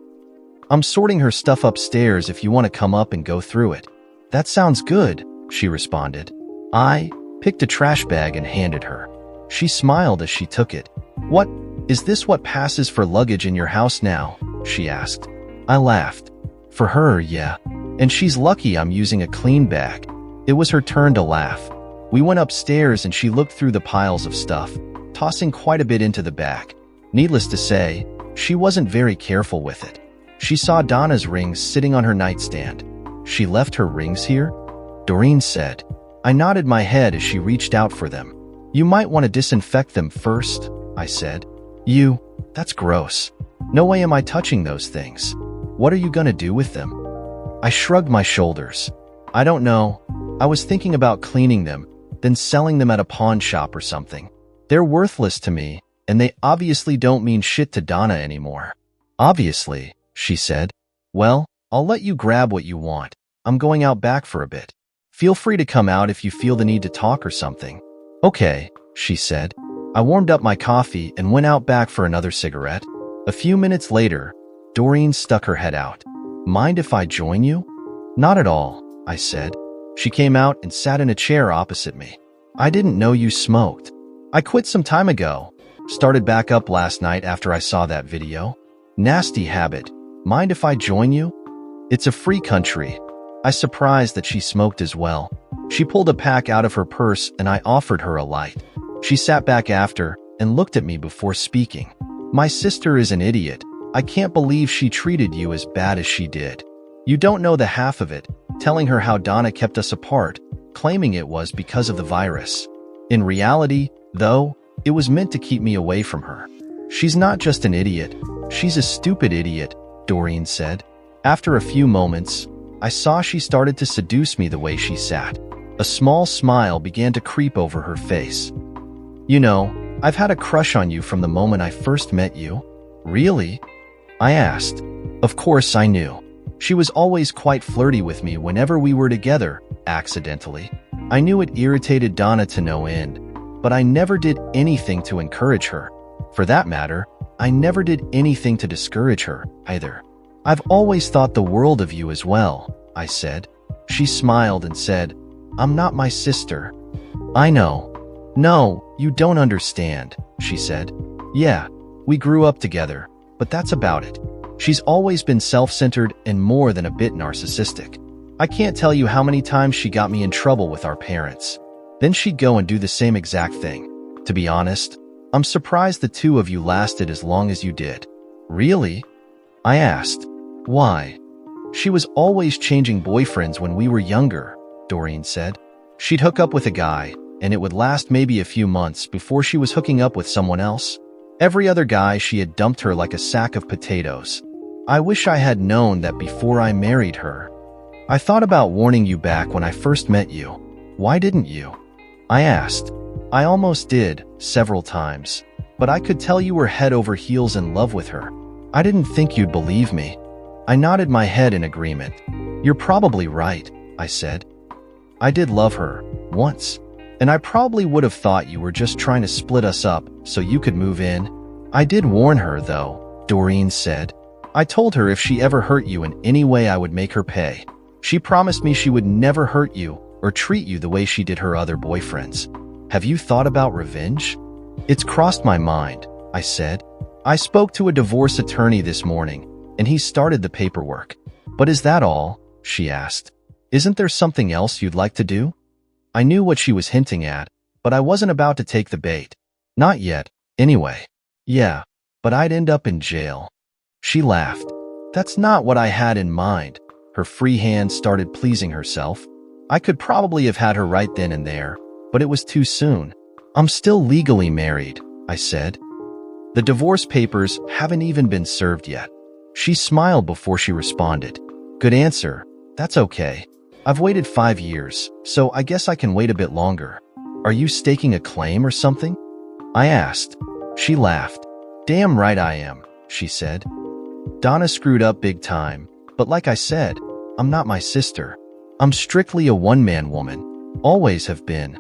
I'm sorting her stuff upstairs if you want to come up and go through it. That sounds good, she responded. I picked a trash bag and handed her. She smiled as she took it. What, is this what passes for luggage in your house now? She asked. I laughed. For her, yeah. And she's lucky I'm using a clean bag. It was her turn to laugh. We went upstairs and she looked through the piles of stuff, tossing quite a bit into the bag. Needless to say, she wasn't very careful with it. She saw Donna's rings sitting on her nightstand. She left her rings here? Doreen said. I nodded my head as she reached out for them. You might want to disinfect them first, I said. That's gross. No way am I touching those things. What are you gonna do with them? I shrugged my shoulders. I don't know. I was thinking about cleaning them, then selling them at a pawn shop or something. They're worthless to me, and they obviously don't mean shit to Donna anymore. Obviously, she said. Well, I'll let you grab what you want. I'm going out back for a bit. Feel free to come out if you feel the need to talk or something. Okay, she said. I warmed up my coffee and went out back for another cigarette. A few minutes later, Doreen stuck her head out. Mind if I join you? Not at all, I said. She came out and sat in a chair opposite me. I didn't know you smoked. I quit some time ago. Started back up last night after I saw that video. Nasty habit. Mind if I join you? It's a free country. I was surprised that she smoked as well. She pulled a pack out of her purse and I offered her a light. She sat back after and looked at me before speaking. My sister is an idiot. I can't believe she treated you as bad as she did. You don't know the half of it, telling her how Donna kept us apart, claiming it was because of the virus. In reality, though, it was meant to keep me away from her. She's not just an idiot. She's a stupid idiot, Doreen said. After a few moments, I saw she started to seduce me the way she sat. A small smile began to creep over her face. You know, I've had a crush on you from the moment I first met you. Really? I asked. Of course I knew. She was always quite flirty with me whenever we were together, accidentally. I knew it irritated Donna to no end, but I never did anything to encourage her. For that matter, I never did anything to discourage her, either. I've always thought the world of you as well, I said. She smiled and said, I'm not my sister. I know. No, you don't understand, she said. Yeah, we grew up together, but that's about it. She's always been self-centered and more than a bit narcissistic. I can't tell you how many times she got me in trouble with our parents. Then she'd go and do the same exact thing. To be honest, I'm surprised the two of you lasted as long as you did. Really? I asked. Why? She was always changing boyfriends when we were younger, Doreen said. She'd hook up with a guy, and it would last maybe a few months before she was hooking up with someone else. Every other guy, she had dumped her like a sack of potatoes. I wish I had known that before I married her. I thought about warning you back when I first met you. Why didn't you? I asked. I almost did, several times. But I could tell you were head over heels in love with her. I didn't think you'd believe me. I nodded my head in agreement. You're probably right, I said. I did love her, once. And I probably would have thought you were just trying to split us up so you could move in. I did warn her, though, Doreen said. I told her if she ever hurt you in any way, I would make her pay. She promised me she would never hurt you or treat you the way she did her other boyfriends. Have you thought about revenge? It's crossed my mind, I said. I spoke to a divorce attorney this morning, and he started the paperwork. But is that all? She asked. Isn't there something else you'd like to do? I knew what she was hinting at, but I wasn't about to take the bait. Not yet, anyway. Yeah, but I'd end up in jail. She laughed. That's not what I had in mind. Her free hand started pleasing herself. I could probably have had her right then and there, but it was too soon. I'm still legally married, I said. The divorce papers haven't even been served yet. She smiled before she responded. Good answer. That's okay. I've waited 5 years, so I guess I can wait a bit longer. Are you staking a claim or something? I asked. She laughed. Damn right I am, she said. Donna screwed up big time, but like I said, I'm not my sister. I'm strictly a one-man woman. Always have been.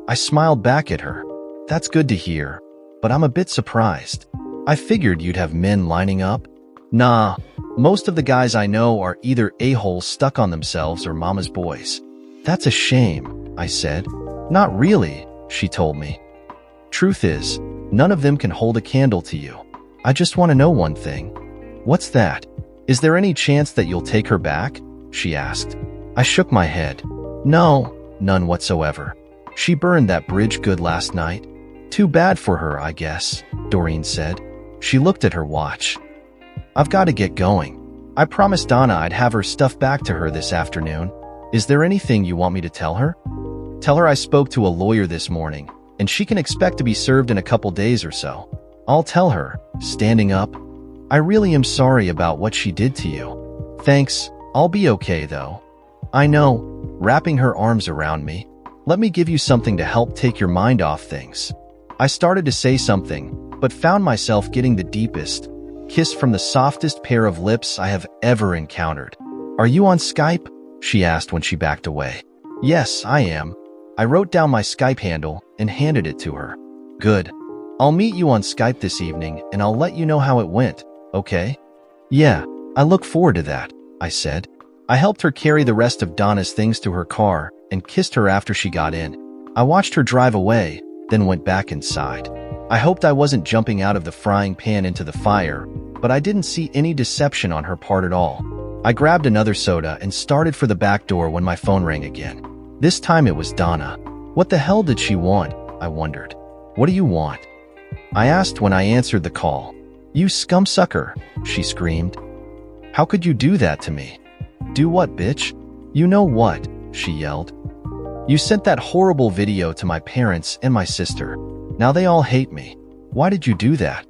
I smiled back at her. That's good to hear, but I'm a bit surprised. I figured you'd have men lining up. Nah, most of the guys I know are either a-holes stuck on themselves or mama's boys. That's a shame, I said. Not really, she told me. Truth is, none of them can hold a candle to you. I just want to know one thing. What's that? Is there any chance that you'll take her back? She asked. I shook my head. No, none whatsoever. She burned that bridge good last night. Too bad for her, I guess, Doreen said. She looked at her watch. I've got to get going. I promised Donna I'd have her stuff back to her this afternoon. Is there anything you want me to tell her? Tell her I spoke to a lawyer this morning, and she can expect to be served in a couple days or so. I'll tell her, standing up. I really am sorry about what she did to you. Thanks, I'll be okay though. I know, wrapping her arms around me. Let me give you something to help take your mind off things. I started to say something, but found myself getting the deepest kiss from the softest pair of lips I have ever encountered. Are you on Skype? She asked when she backed away. Yes, I am. I wrote down my Skype handle and handed it to her. Good. I'll meet you on Skype this evening and I'll let you know how it went, okay? Yeah, I look forward to that, I said. I helped her carry the rest of Donna's things to her car and kissed her after she got in. I watched her drive away, then went back inside. I hoped I wasn't jumping out of the frying pan into the fire, but I didn't see any deception on her part at all. I grabbed another soda and started for the back door when my phone rang again. This time it was Donna. What the hell did she want? I wondered. What do you want? I asked when I answered the call. You scumsucker, she screamed. How could you do that to me? Do what, bitch? You know what? She yelled. You sent that horrible video to my parents and my sister. Now they all hate me. Why did you do that?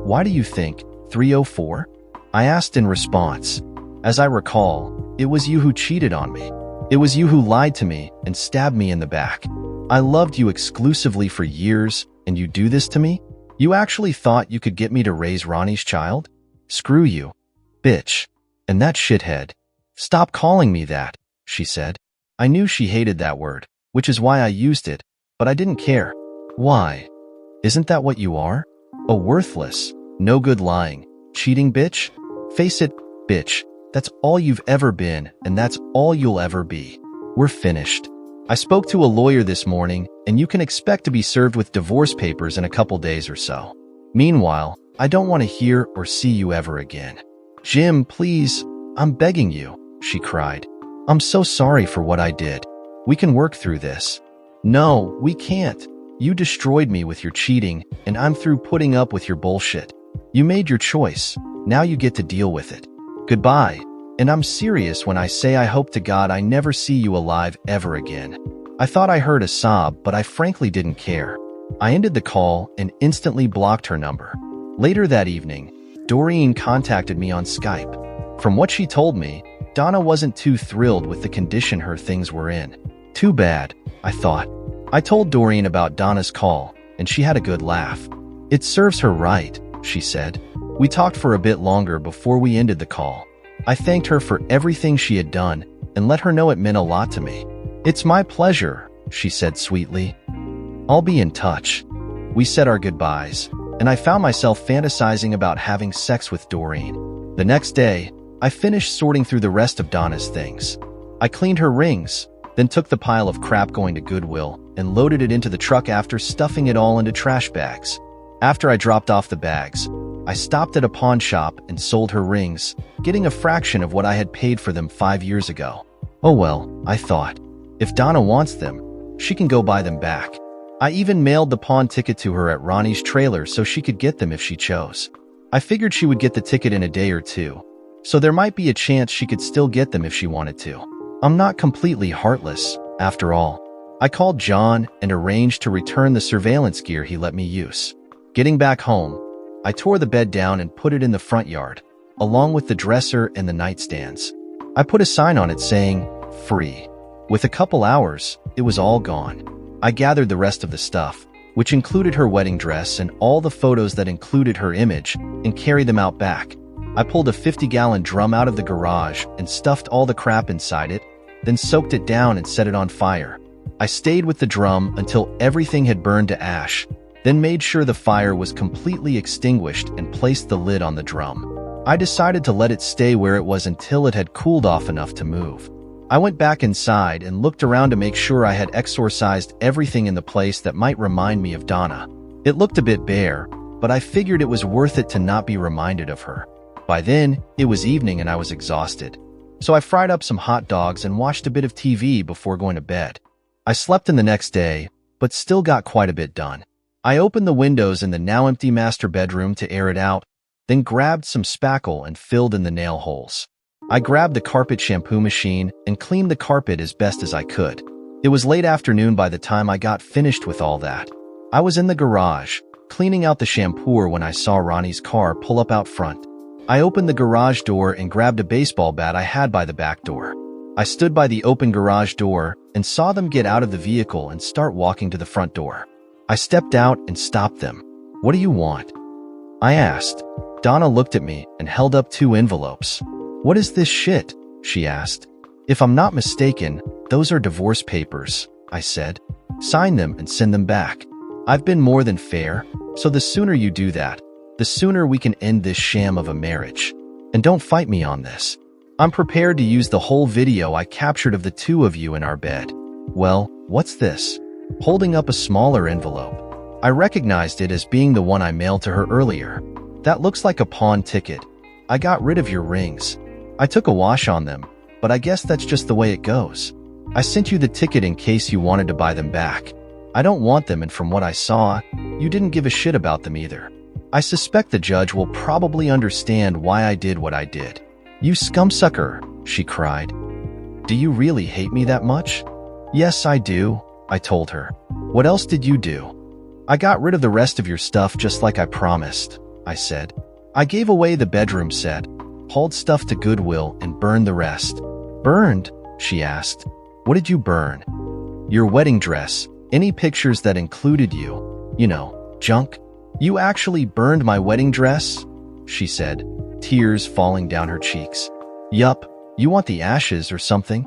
Why do you think? 304? I asked in response. As I recall, it was you who cheated on me. It was you who lied to me and stabbed me in the back. I loved you exclusively for years, and you do this to me? You actually thought you could get me to raise Ronnie's child? Screw you. Bitch. And that shithead. Stop calling me that, she said. I knew she hated that word, which is why I used it, but I didn't care. Why? Isn't that what you are? A worthless, no good lying, cheating bitch? Face it, bitch. That's all you've ever been, and that's all you'll ever be. We're finished. I spoke to a lawyer this morning, and you can expect to be served with divorce papers in a couple days or so. Meanwhile, I don't want to hear or see you ever again. Jim, please, I'm begging you, she cried. I'm so sorry for what I did. We can work through this. No, we can't. You destroyed me with your cheating, and I'm through putting up with your bullshit. You made your choice. Now you get to deal with it. Goodbye. And I'm serious when I say I hope to God I never see you alive ever again. I thought I heard a sob, but I frankly didn't care. I ended the call and instantly blocked her number. Later that evening, Doreen contacted me on Skype. From what she told me, Donna wasn't too thrilled with the condition her things were in. Too bad, I thought. I told Doreen about Donna's call, and she had a good laugh. It serves her right, she said. We talked for a bit longer before we ended the call. I thanked her for everything she had done and let her know it meant a lot to me. It's my pleasure, she said sweetly. I'll be in touch. We said our goodbyes, and I found myself fantasizing about having sex with Doreen. The next day, I finished sorting through the rest of Donna's things. I cleaned her rings, then took the pile of crap going to Goodwill and loaded it into the truck after stuffing it all into trash bags. After I dropped off the bags, I stopped at a pawn shop and sold her rings, getting a fraction of what I had paid for them 5 years ago. Oh well, I thought. If Donna wants them, she can go buy them back. I even mailed the pawn ticket to her at Ronnie's trailer so she could get them if she chose. I figured she would get the ticket in a day or two, so there might be a chance she could still get them if she wanted to. I'm not completely heartless, after all. I called John and arranged to return the surveillance gear he let me use. Getting back home, I tore the bed down and put it in the front yard, along with the dresser and the nightstands. I put a sign on it saying, "Free." With a couple hours, it was all gone. I gathered the rest of the stuff, which included her wedding dress and all the photos that included her image, and carried them out back. I pulled a 50-gallon drum out of the garage and stuffed all the crap inside it, then soaked it down and set it on fire. I stayed with the drum until everything had burned to ash, then made sure the fire was completely extinguished and placed the lid on the drum. I decided to let it stay where it was until it had cooled off enough to move. I went back inside and looked around to make sure I had exorcised everything in the place that might remind me of Donna. It looked a bit bare, but I figured it was worth it to not be reminded of her. By then, it was evening and I was exhausted. So I fried up some hot dogs and watched a bit of TV before going to bed. I slept in the next day, but still got quite a bit done. I opened the windows in the now empty master bedroom to air it out, then grabbed some spackle and filled in the nail holes. I grabbed the carpet shampoo machine and cleaned the carpet as best as I could. It was late afternoon by the time I got finished with all that. I was in the garage, cleaning out the shampooer when I saw Ronnie's car pull up out front. I opened the garage door and grabbed a baseball bat I had by the back door. I stood by the open garage door and saw them get out of the vehicle and start walking to the front door. I stepped out and stopped them. "What do you want?" I asked. Donna looked at me and held up 2 envelopes. "What is this shit?" she asked. "If I'm not mistaken, those are divorce papers," I said. "Sign them and send them back. I've been more than fair, so the sooner you do that, the sooner we can end this sham of a marriage. And don't fight me on this. I'm prepared to use the whole video I captured of the 2 of you in our bed." "Well, what's this?" Holding up a smaller envelope. I recognized it as being the one I mailed to her earlier. "That looks like a pawn ticket. I got rid of your rings. I took a wash on them, but I guess that's just the way it goes. I sent you the ticket in case you wanted to buy them back. I don't want them, and from what I saw, you didn't give a shit about them either. I suspect the judge will probably understand why I did what I did." "You scumsucker," she cried. "Do you really hate me that much?" "Yes, I do," I told her. "What else did you do?" "I got rid of the rest of your stuff just like I promised," I said. "I gave away the bedroom set, hauled stuff to Goodwill, and burned the rest." "Burned?" she asked. "What did you burn?" "Your wedding dress, any pictures that included you. You know, junk." "You actually burned my wedding dress?" she said, tears falling down her cheeks. "Yup, you want the ashes or something?"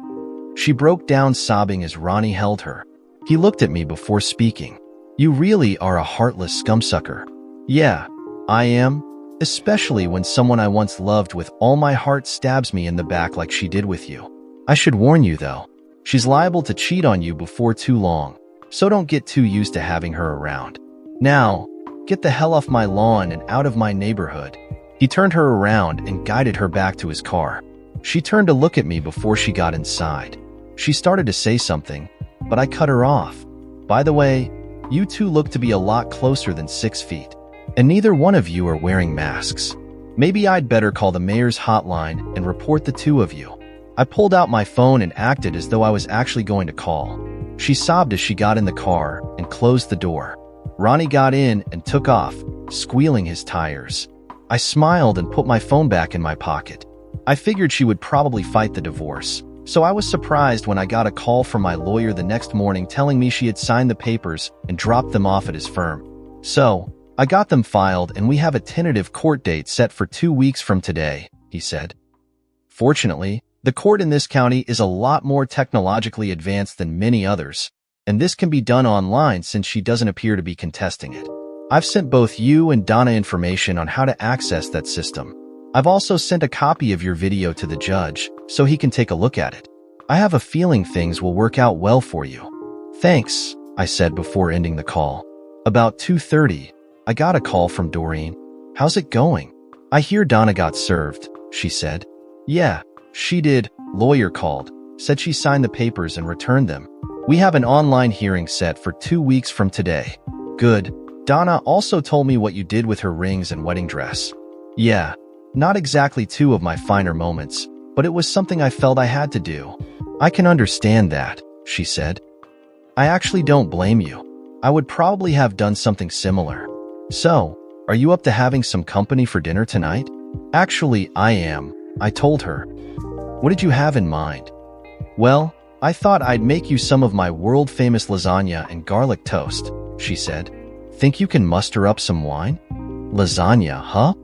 She broke down sobbing as Ronnie held her. He looked at me before speaking. "You really are a heartless scumsucker." "Yeah, I am. Especially when someone I once loved with all my heart stabs me in the back like she did with you. I should warn you though, she's liable to cheat on you before too long, so don't get too used to having her around. Now, get the hell off my lawn and out of my neighborhood." He turned her around and guided her back to his car. She turned to look at me before she got inside. She started to say something, but I cut her off. "By the way, you 2 look to be a lot closer than 6 feet. And neither one of you are wearing masks. Maybe I'd better call the mayor's hotline and report the 2 of you." I pulled out my phone and acted as though I was actually going to call. She sobbed as she got in the car and closed the door. Ronnie got in and took off, squealing his tires. I smiled and put my phone back in my pocket. I figured she would probably fight the divorce, so I was surprised when I got a call from my lawyer the next morning telling me she had signed the papers and dropped them off at his firm. So, I got them filed and we have a tentative court date set for 2 weeks from today, he said. Fortunately, the court in this county is a lot more technologically advanced than many others, and this can be done online since she doesn't appear to be contesting it. I've sent both you and Donna information on how to access that system. I've also sent a copy of your video to the judge, so he can take a look at it. I have a feeling things will work out well for you. Thanks, I said before ending the call. About 2:30, I got a call from Doreen. How's it going? I hear Donna got served, she said. Yeah, she did. Lawyer called, said she signed the papers and returned them. We have an online hearing set for 2 weeks from today. Good. Donna also told me what you did with her rings and wedding dress. Yeah, not exactly two of my finer moments, but it was something I felt I had to do. I can understand that, she said. I actually don't blame you. I would probably have done something similar. So, are you up to having some company for dinner tonight? Actually, I am, I told her. What did you have in mind? Well, I thought I'd make you some of my world-famous lasagna and garlic toast, she said. Think you can muster up some wine? Lasagna, huh?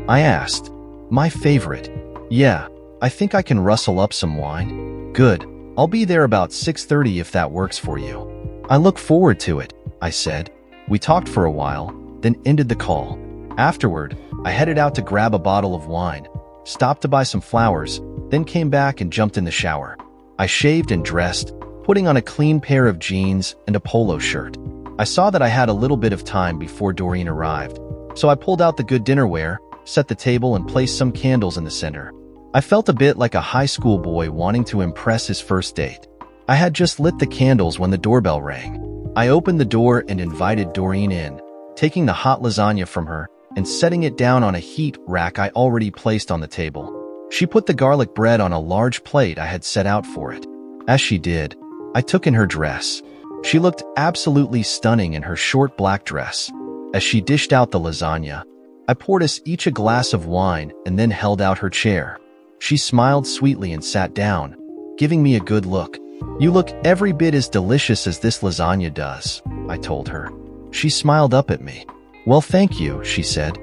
I asked. My favorite. Yeah, I think I can rustle up some wine. Good. I'll be there about 6:30 if that works for you. I look forward to it, I said. We talked for a while, then ended the call. Afterward, I headed out to grab a bottle of wine, stopped to buy some flowers, then came back and jumped in the shower. I shaved and dressed, putting on a clean pair of jeans and a polo shirt. I saw that I had a little bit of time before Doreen arrived, so I pulled out the good dinnerware, set the table, and placed some candles in the center. I felt a bit like a high school boy wanting to impress his first date. I had just lit the candles when the doorbell rang. I opened the door and invited Doreen in, taking the hot lasagna from her and setting it down on a heat rack I already placed on the table. She put the garlic bread on a large plate I had set out for it. As she did, I took in her dress. She looked absolutely stunning in her short black dress. As she dished out the lasagna, I poured us each a glass of wine and then held out her chair. She smiled sweetly and sat down, giving me a good look. You look every bit as delicious as this lasagna does, I told her. She smiled up at me. Well, thank you, she said.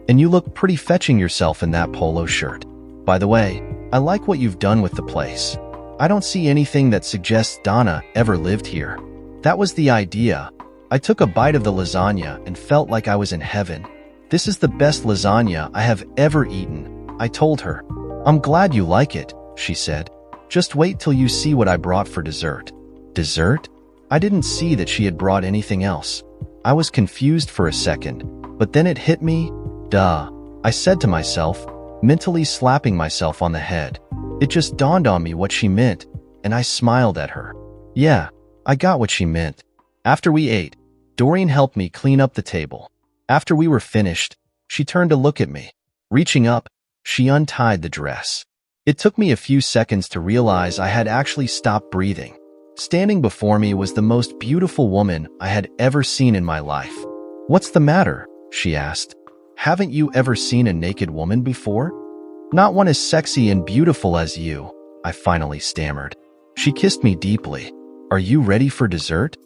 And you look pretty fetching yourself in that polo shirt. By the way, I like what you've done with the place. I don't see anything that suggests Donna ever lived here. That was the idea. I took a bite of the lasagna and felt like I was in heaven. This is the best lasagna I have ever eaten, I told her. I'm glad you like it, she said. Just wait till you see what I brought for dessert. Dessert? I didn't see that she had brought anything else. I was confused for a second, but then it hit me. Duh, I said to myself, mentally slapping myself on the head. It just dawned on me what she meant, and I smiled at her. Yeah, I got what she meant. After we ate, Doreen helped me clean up the table. After we were finished, she turned to look at me. Reaching up, she untied the dress. It took me a few seconds to realize I had actually stopped breathing. Standing before me was the most beautiful woman I had ever seen in my life. What's the matter? She asked. Haven't you ever seen a naked woman before? Not one as sexy and beautiful as you, I finally stammered. She kissed me deeply. Are you ready for dessert?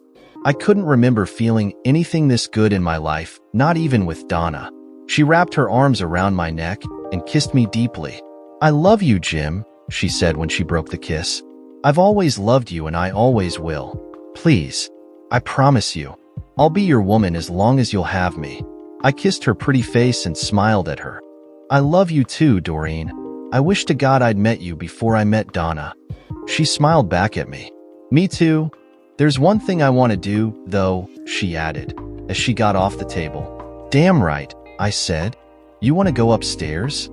I couldn't remember feeling anything this good in my life, not even with Donna. She wrapped her arms around my neck and kissed me deeply. I love you, Jim, she said when she broke the kiss. I've always loved you and I always will. Please, I promise you, I'll be your woman as long as you'll have me. I kissed her pretty face and smiled at her. I love you too, Doreen. I wish to God I'd met you before I met Donna. She smiled back at me. Me too. There's one thing I want to do, though, she added, as she got off the table. Damn right, I said. You want to go upstairs?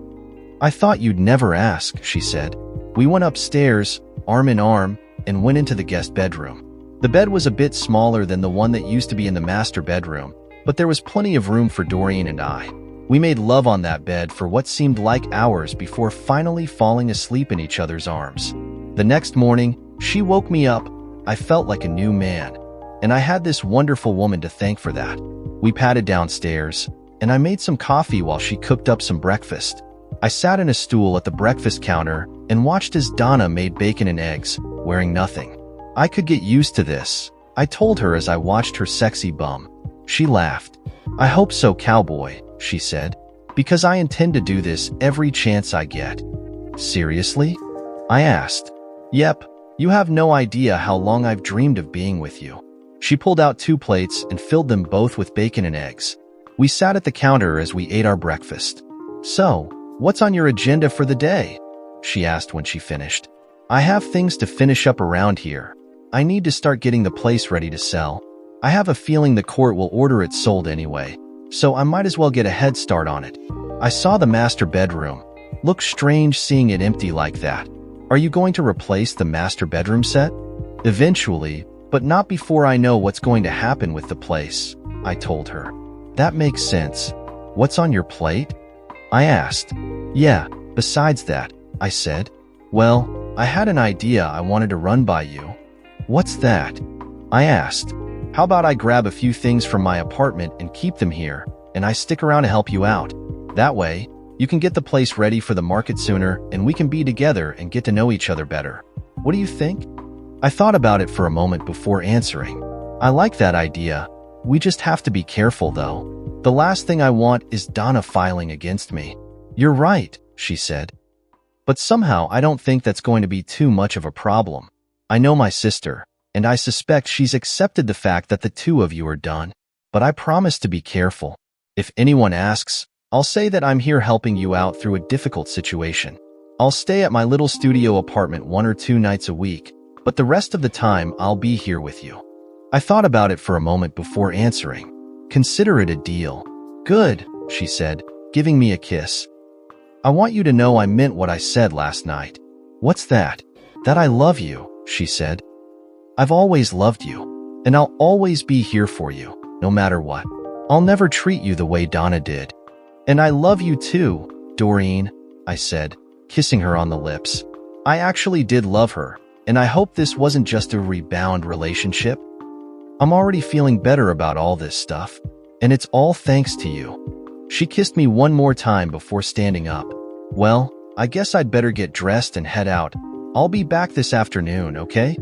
I thought you'd never ask, she said. We went upstairs, arm in arm, and went into the guest bedroom. The bed was a bit smaller than the one that used to be in the master bedroom, but there was plenty of room for Doreen and I. We made love on that bed for what seemed like hours before finally falling asleep in each other's arms. The next morning, she woke me up. I felt like a new man. and I had this wonderful woman to thank for that. We patted downstairs, and I made some coffee while she cooked up some breakfast. I sat in a stool at the breakfast counter and watched as Donna made bacon and eggs, wearing nothing. I could get used to this, I told her as I watched her sexy bum. She laughed. I hope so, cowboy, she said, because I intend to do this every chance I get. Seriously? I asked. Yep, you have no idea how long I've dreamed of being with you. She pulled out 2 plates and filled them both with bacon and eggs. We sat at the counter as we ate our breakfast. So, what's on your agenda for the day? She asked when she finished. I have things to finish up around here. I need to start getting the place ready to sell. I have a feeling the court will order it sold anyway, so I might as well get a head start on it. I saw the master bedroom. Looks strange seeing it empty like that. Are you going to replace the master bedroom set? Eventually, but not before I know what's going to happen with the place, I told her. That makes sense. What's on your plate? I asked. Yeah, besides that, I said. Well, I had an idea I wanted to run by you. What's that? I asked. How about I grab a few things from my apartment and keep them here, and I stick around to help you out. That way, you can get the place ready for the market sooner and we can be together and get to know each other better. What do you think? I thought about it for a moment before answering. I like that idea. We just have to be careful though. The last thing I want is Donna filing against me. You're right, she said. But somehow I don't think that's going to be too much of a problem. I know my sister, and I suspect she's accepted the fact that the 2 of you are done. But I promise to be careful. If anyone asks, I'll say that I'm here helping you out through a difficult situation. I'll stay at my little studio apartment 1 or 2 nights a week, but the rest of the time I'll be here with you. I thought about it for a moment before answering. Consider it a deal. Good, she said, giving me a kiss. I want you to know I meant what I said last night. What's that? That I love you, she said. I've always loved you, and I'll always be here for you, no matter what. I'll never treat you the way Donna did. And I love you too, Doreen, I said, kissing her on the lips. I actually did love her, and I hope this wasn't just a rebound relationship. I'm already feeling better about all this stuff, and it's all thanks to you. She kissed me one more time before standing up. Well, I guess I'd better get dressed and head out. I'll be back this afternoon, okay?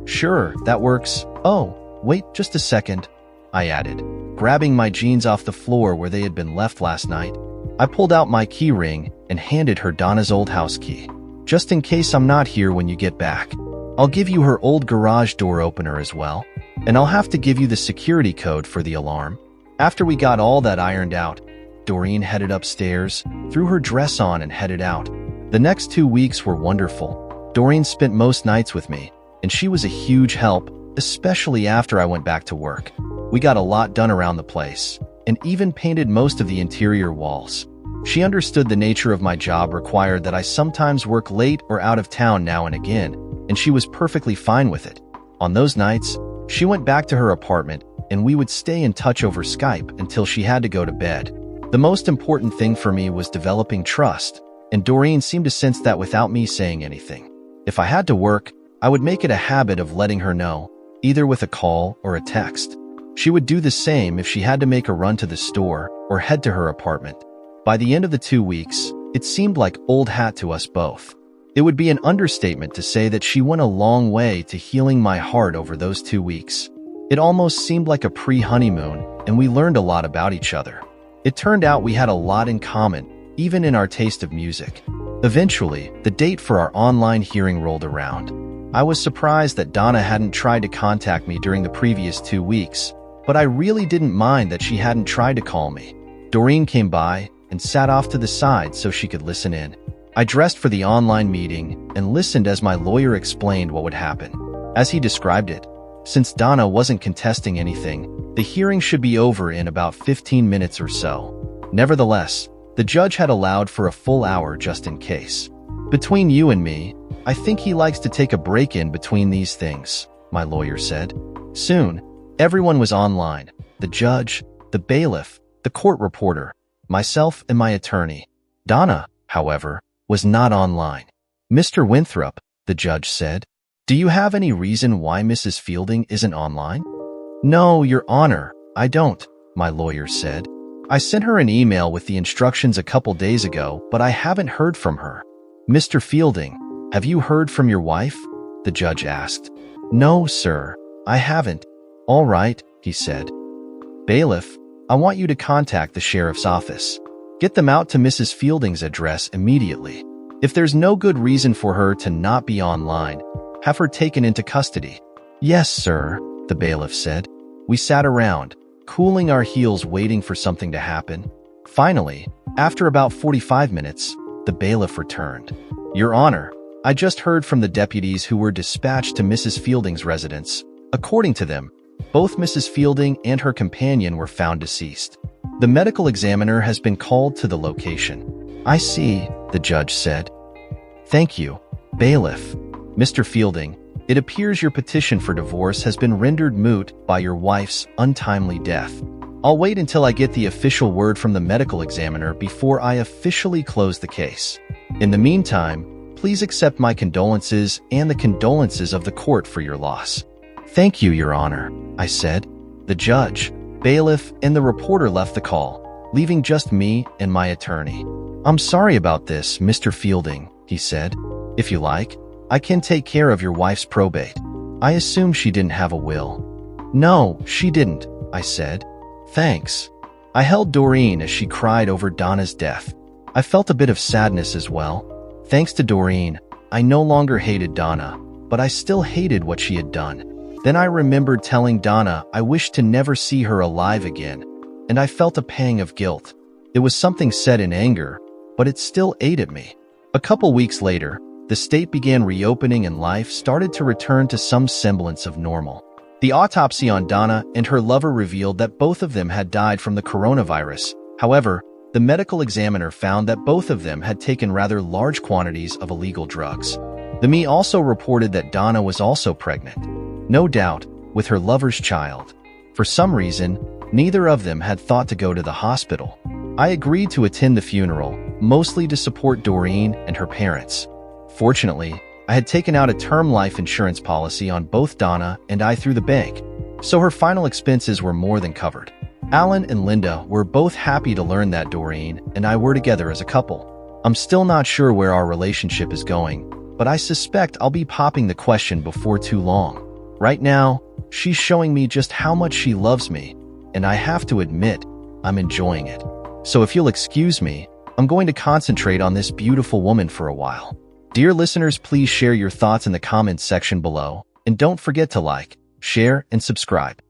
Sure, that works. Oh, wait just a second, I added, grabbing my jeans off the floor where they had been left last night. I pulled out my key ring and handed her Donna's old house key. Just in case I'm not here when you get back. I'll give you her old garage door opener as well, and I'll have to give you the security code for the alarm. After we got all that ironed out, Doreen headed upstairs, threw her dress on and headed out. The next 2 weeks were wonderful. Doreen spent most nights with me, and she was a huge help, especially after I went back to work. We got a lot done around the place, and even painted most of the interior walls. She understood the nature of my job required that I sometimes work late or out of town now and again, and she was perfectly fine with it. On those nights, she went back to her apartment, and we would stay in touch over Skype until she had to go to bed. The most important thing for me was developing trust, and Doreen seemed to sense that without me saying anything. If I had to work, I would make it a habit of letting her know, either with a call or a text. She would do the same if she had to make a run to the store or head to her apartment. By the end of the 2 weeks, it seemed like old hat to us both. It would be an understatement to say that she went a long way to healing my heart over those 2 weeks. It almost seemed like a pre-honeymoon, and we learned a lot about each other. It turned out we had a lot in common, even in our taste of music. Eventually, the date for our online hearing rolled around. I was surprised that Donna hadn't tried to contact me during the previous 2 weeks, but I really didn't mind that she hadn't tried to call me. Doreen came by and sat off to the side so she could listen in. I dressed for the online meeting and listened as my lawyer explained what would happen. As he described it, since Donna wasn't contesting anything, the hearing should be over in about 15 minutes or so. Nevertheless, the judge had allowed for a full hour just in case. Between you and me, I think he likes to take a break in between these things, my lawyer said. Soon, everyone was online. The judge, the bailiff, the court reporter, myself and my attorney. Donna, however, was not online. Mr. Winthrop, the judge said, do you have any reason why Mrs. Fielding isn't online? No, Your Honor, I don't, my lawyer said. I sent her an email with the instructions a couple days ago, but I haven't heard from her. Mr. Fielding, have you heard from your wife? The judge asked. No, sir, I haven't. All right, he said. Bailiff, I want you to contact the sheriff's office. Get them out to Mrs. Fielding's address immediately. If there's no good reason for her to not be online, have her taken into custody. Yes, sir, the bailiff said. We sat around, cooling our heels waiting for something to happen. Finally, after about 45 minutes, the bailiff returned. Your Honor, I just heard from the deputies who were dispatched to Mrs. Fielding's residence. According to them, both Mrs. Fielding and her companion were found deceased. The medical examiner has been called to the location. I see, the judge said. Thank you, bailiff. Mr. Fielding, it appears your petition for divorce has been rendered moot by your wife's untimely death. I'll wait until I get the official word from the medical examiner before I officially close the case. In the meantime, please accept my condolences and the condolences of the court for your loss. Thank you, Your Honor, I said. The judge, bailiff, and the reporter left the call, leaving just me and my attorney. I'm sorry about this, Mr. Fielding, he said. If you like, I can take care of your wife's probate. I assume she didn't have a will. No, she didn't, I said. Thanks. I held Doreen as she cried over Donna's death. I felt a bit of sadness as well. Thanks to Doreen, I no longer hated Donna, but I still hated what she had done. Then I remembered telling Donna I wished to never see her alive again, and I felt a pang of guilt. It was something said in anger, but it still ate at me. A couple weeks later, the state began reopening and life started to return to some semblance of normal. The autopsy on Donna and her lover revealed that both of them had died from the coronavirus. However, the medical examiner found that both of them had taken rather large quantities of illegal drugs. The ME also reported that Donna was also pregnant. No doubt, with her lover's child. For some reason, neither of them had thought to go to the hospital. I agreed to attend the funeral, mostly to support Doreen and her parents. Fortunately, I had taken out a term life insurance policy on both Donna and I through the bank, so her final expenses were more than covered. Alan and Linda were both happy to learn that Doreen and I were together as a couple. I'm still not sure where our relationship is going, but I suspect I'll be popping the question before too long. Right now, she's showing me just how much she loves me, and I have to admit, I'm enjoying it. So if you'll excuse me, I'm going to concentrate on this beautiful woman for a while. Dear listeners, please share your thoughts in the comments section below, and don't forget to like, share, and subscribe.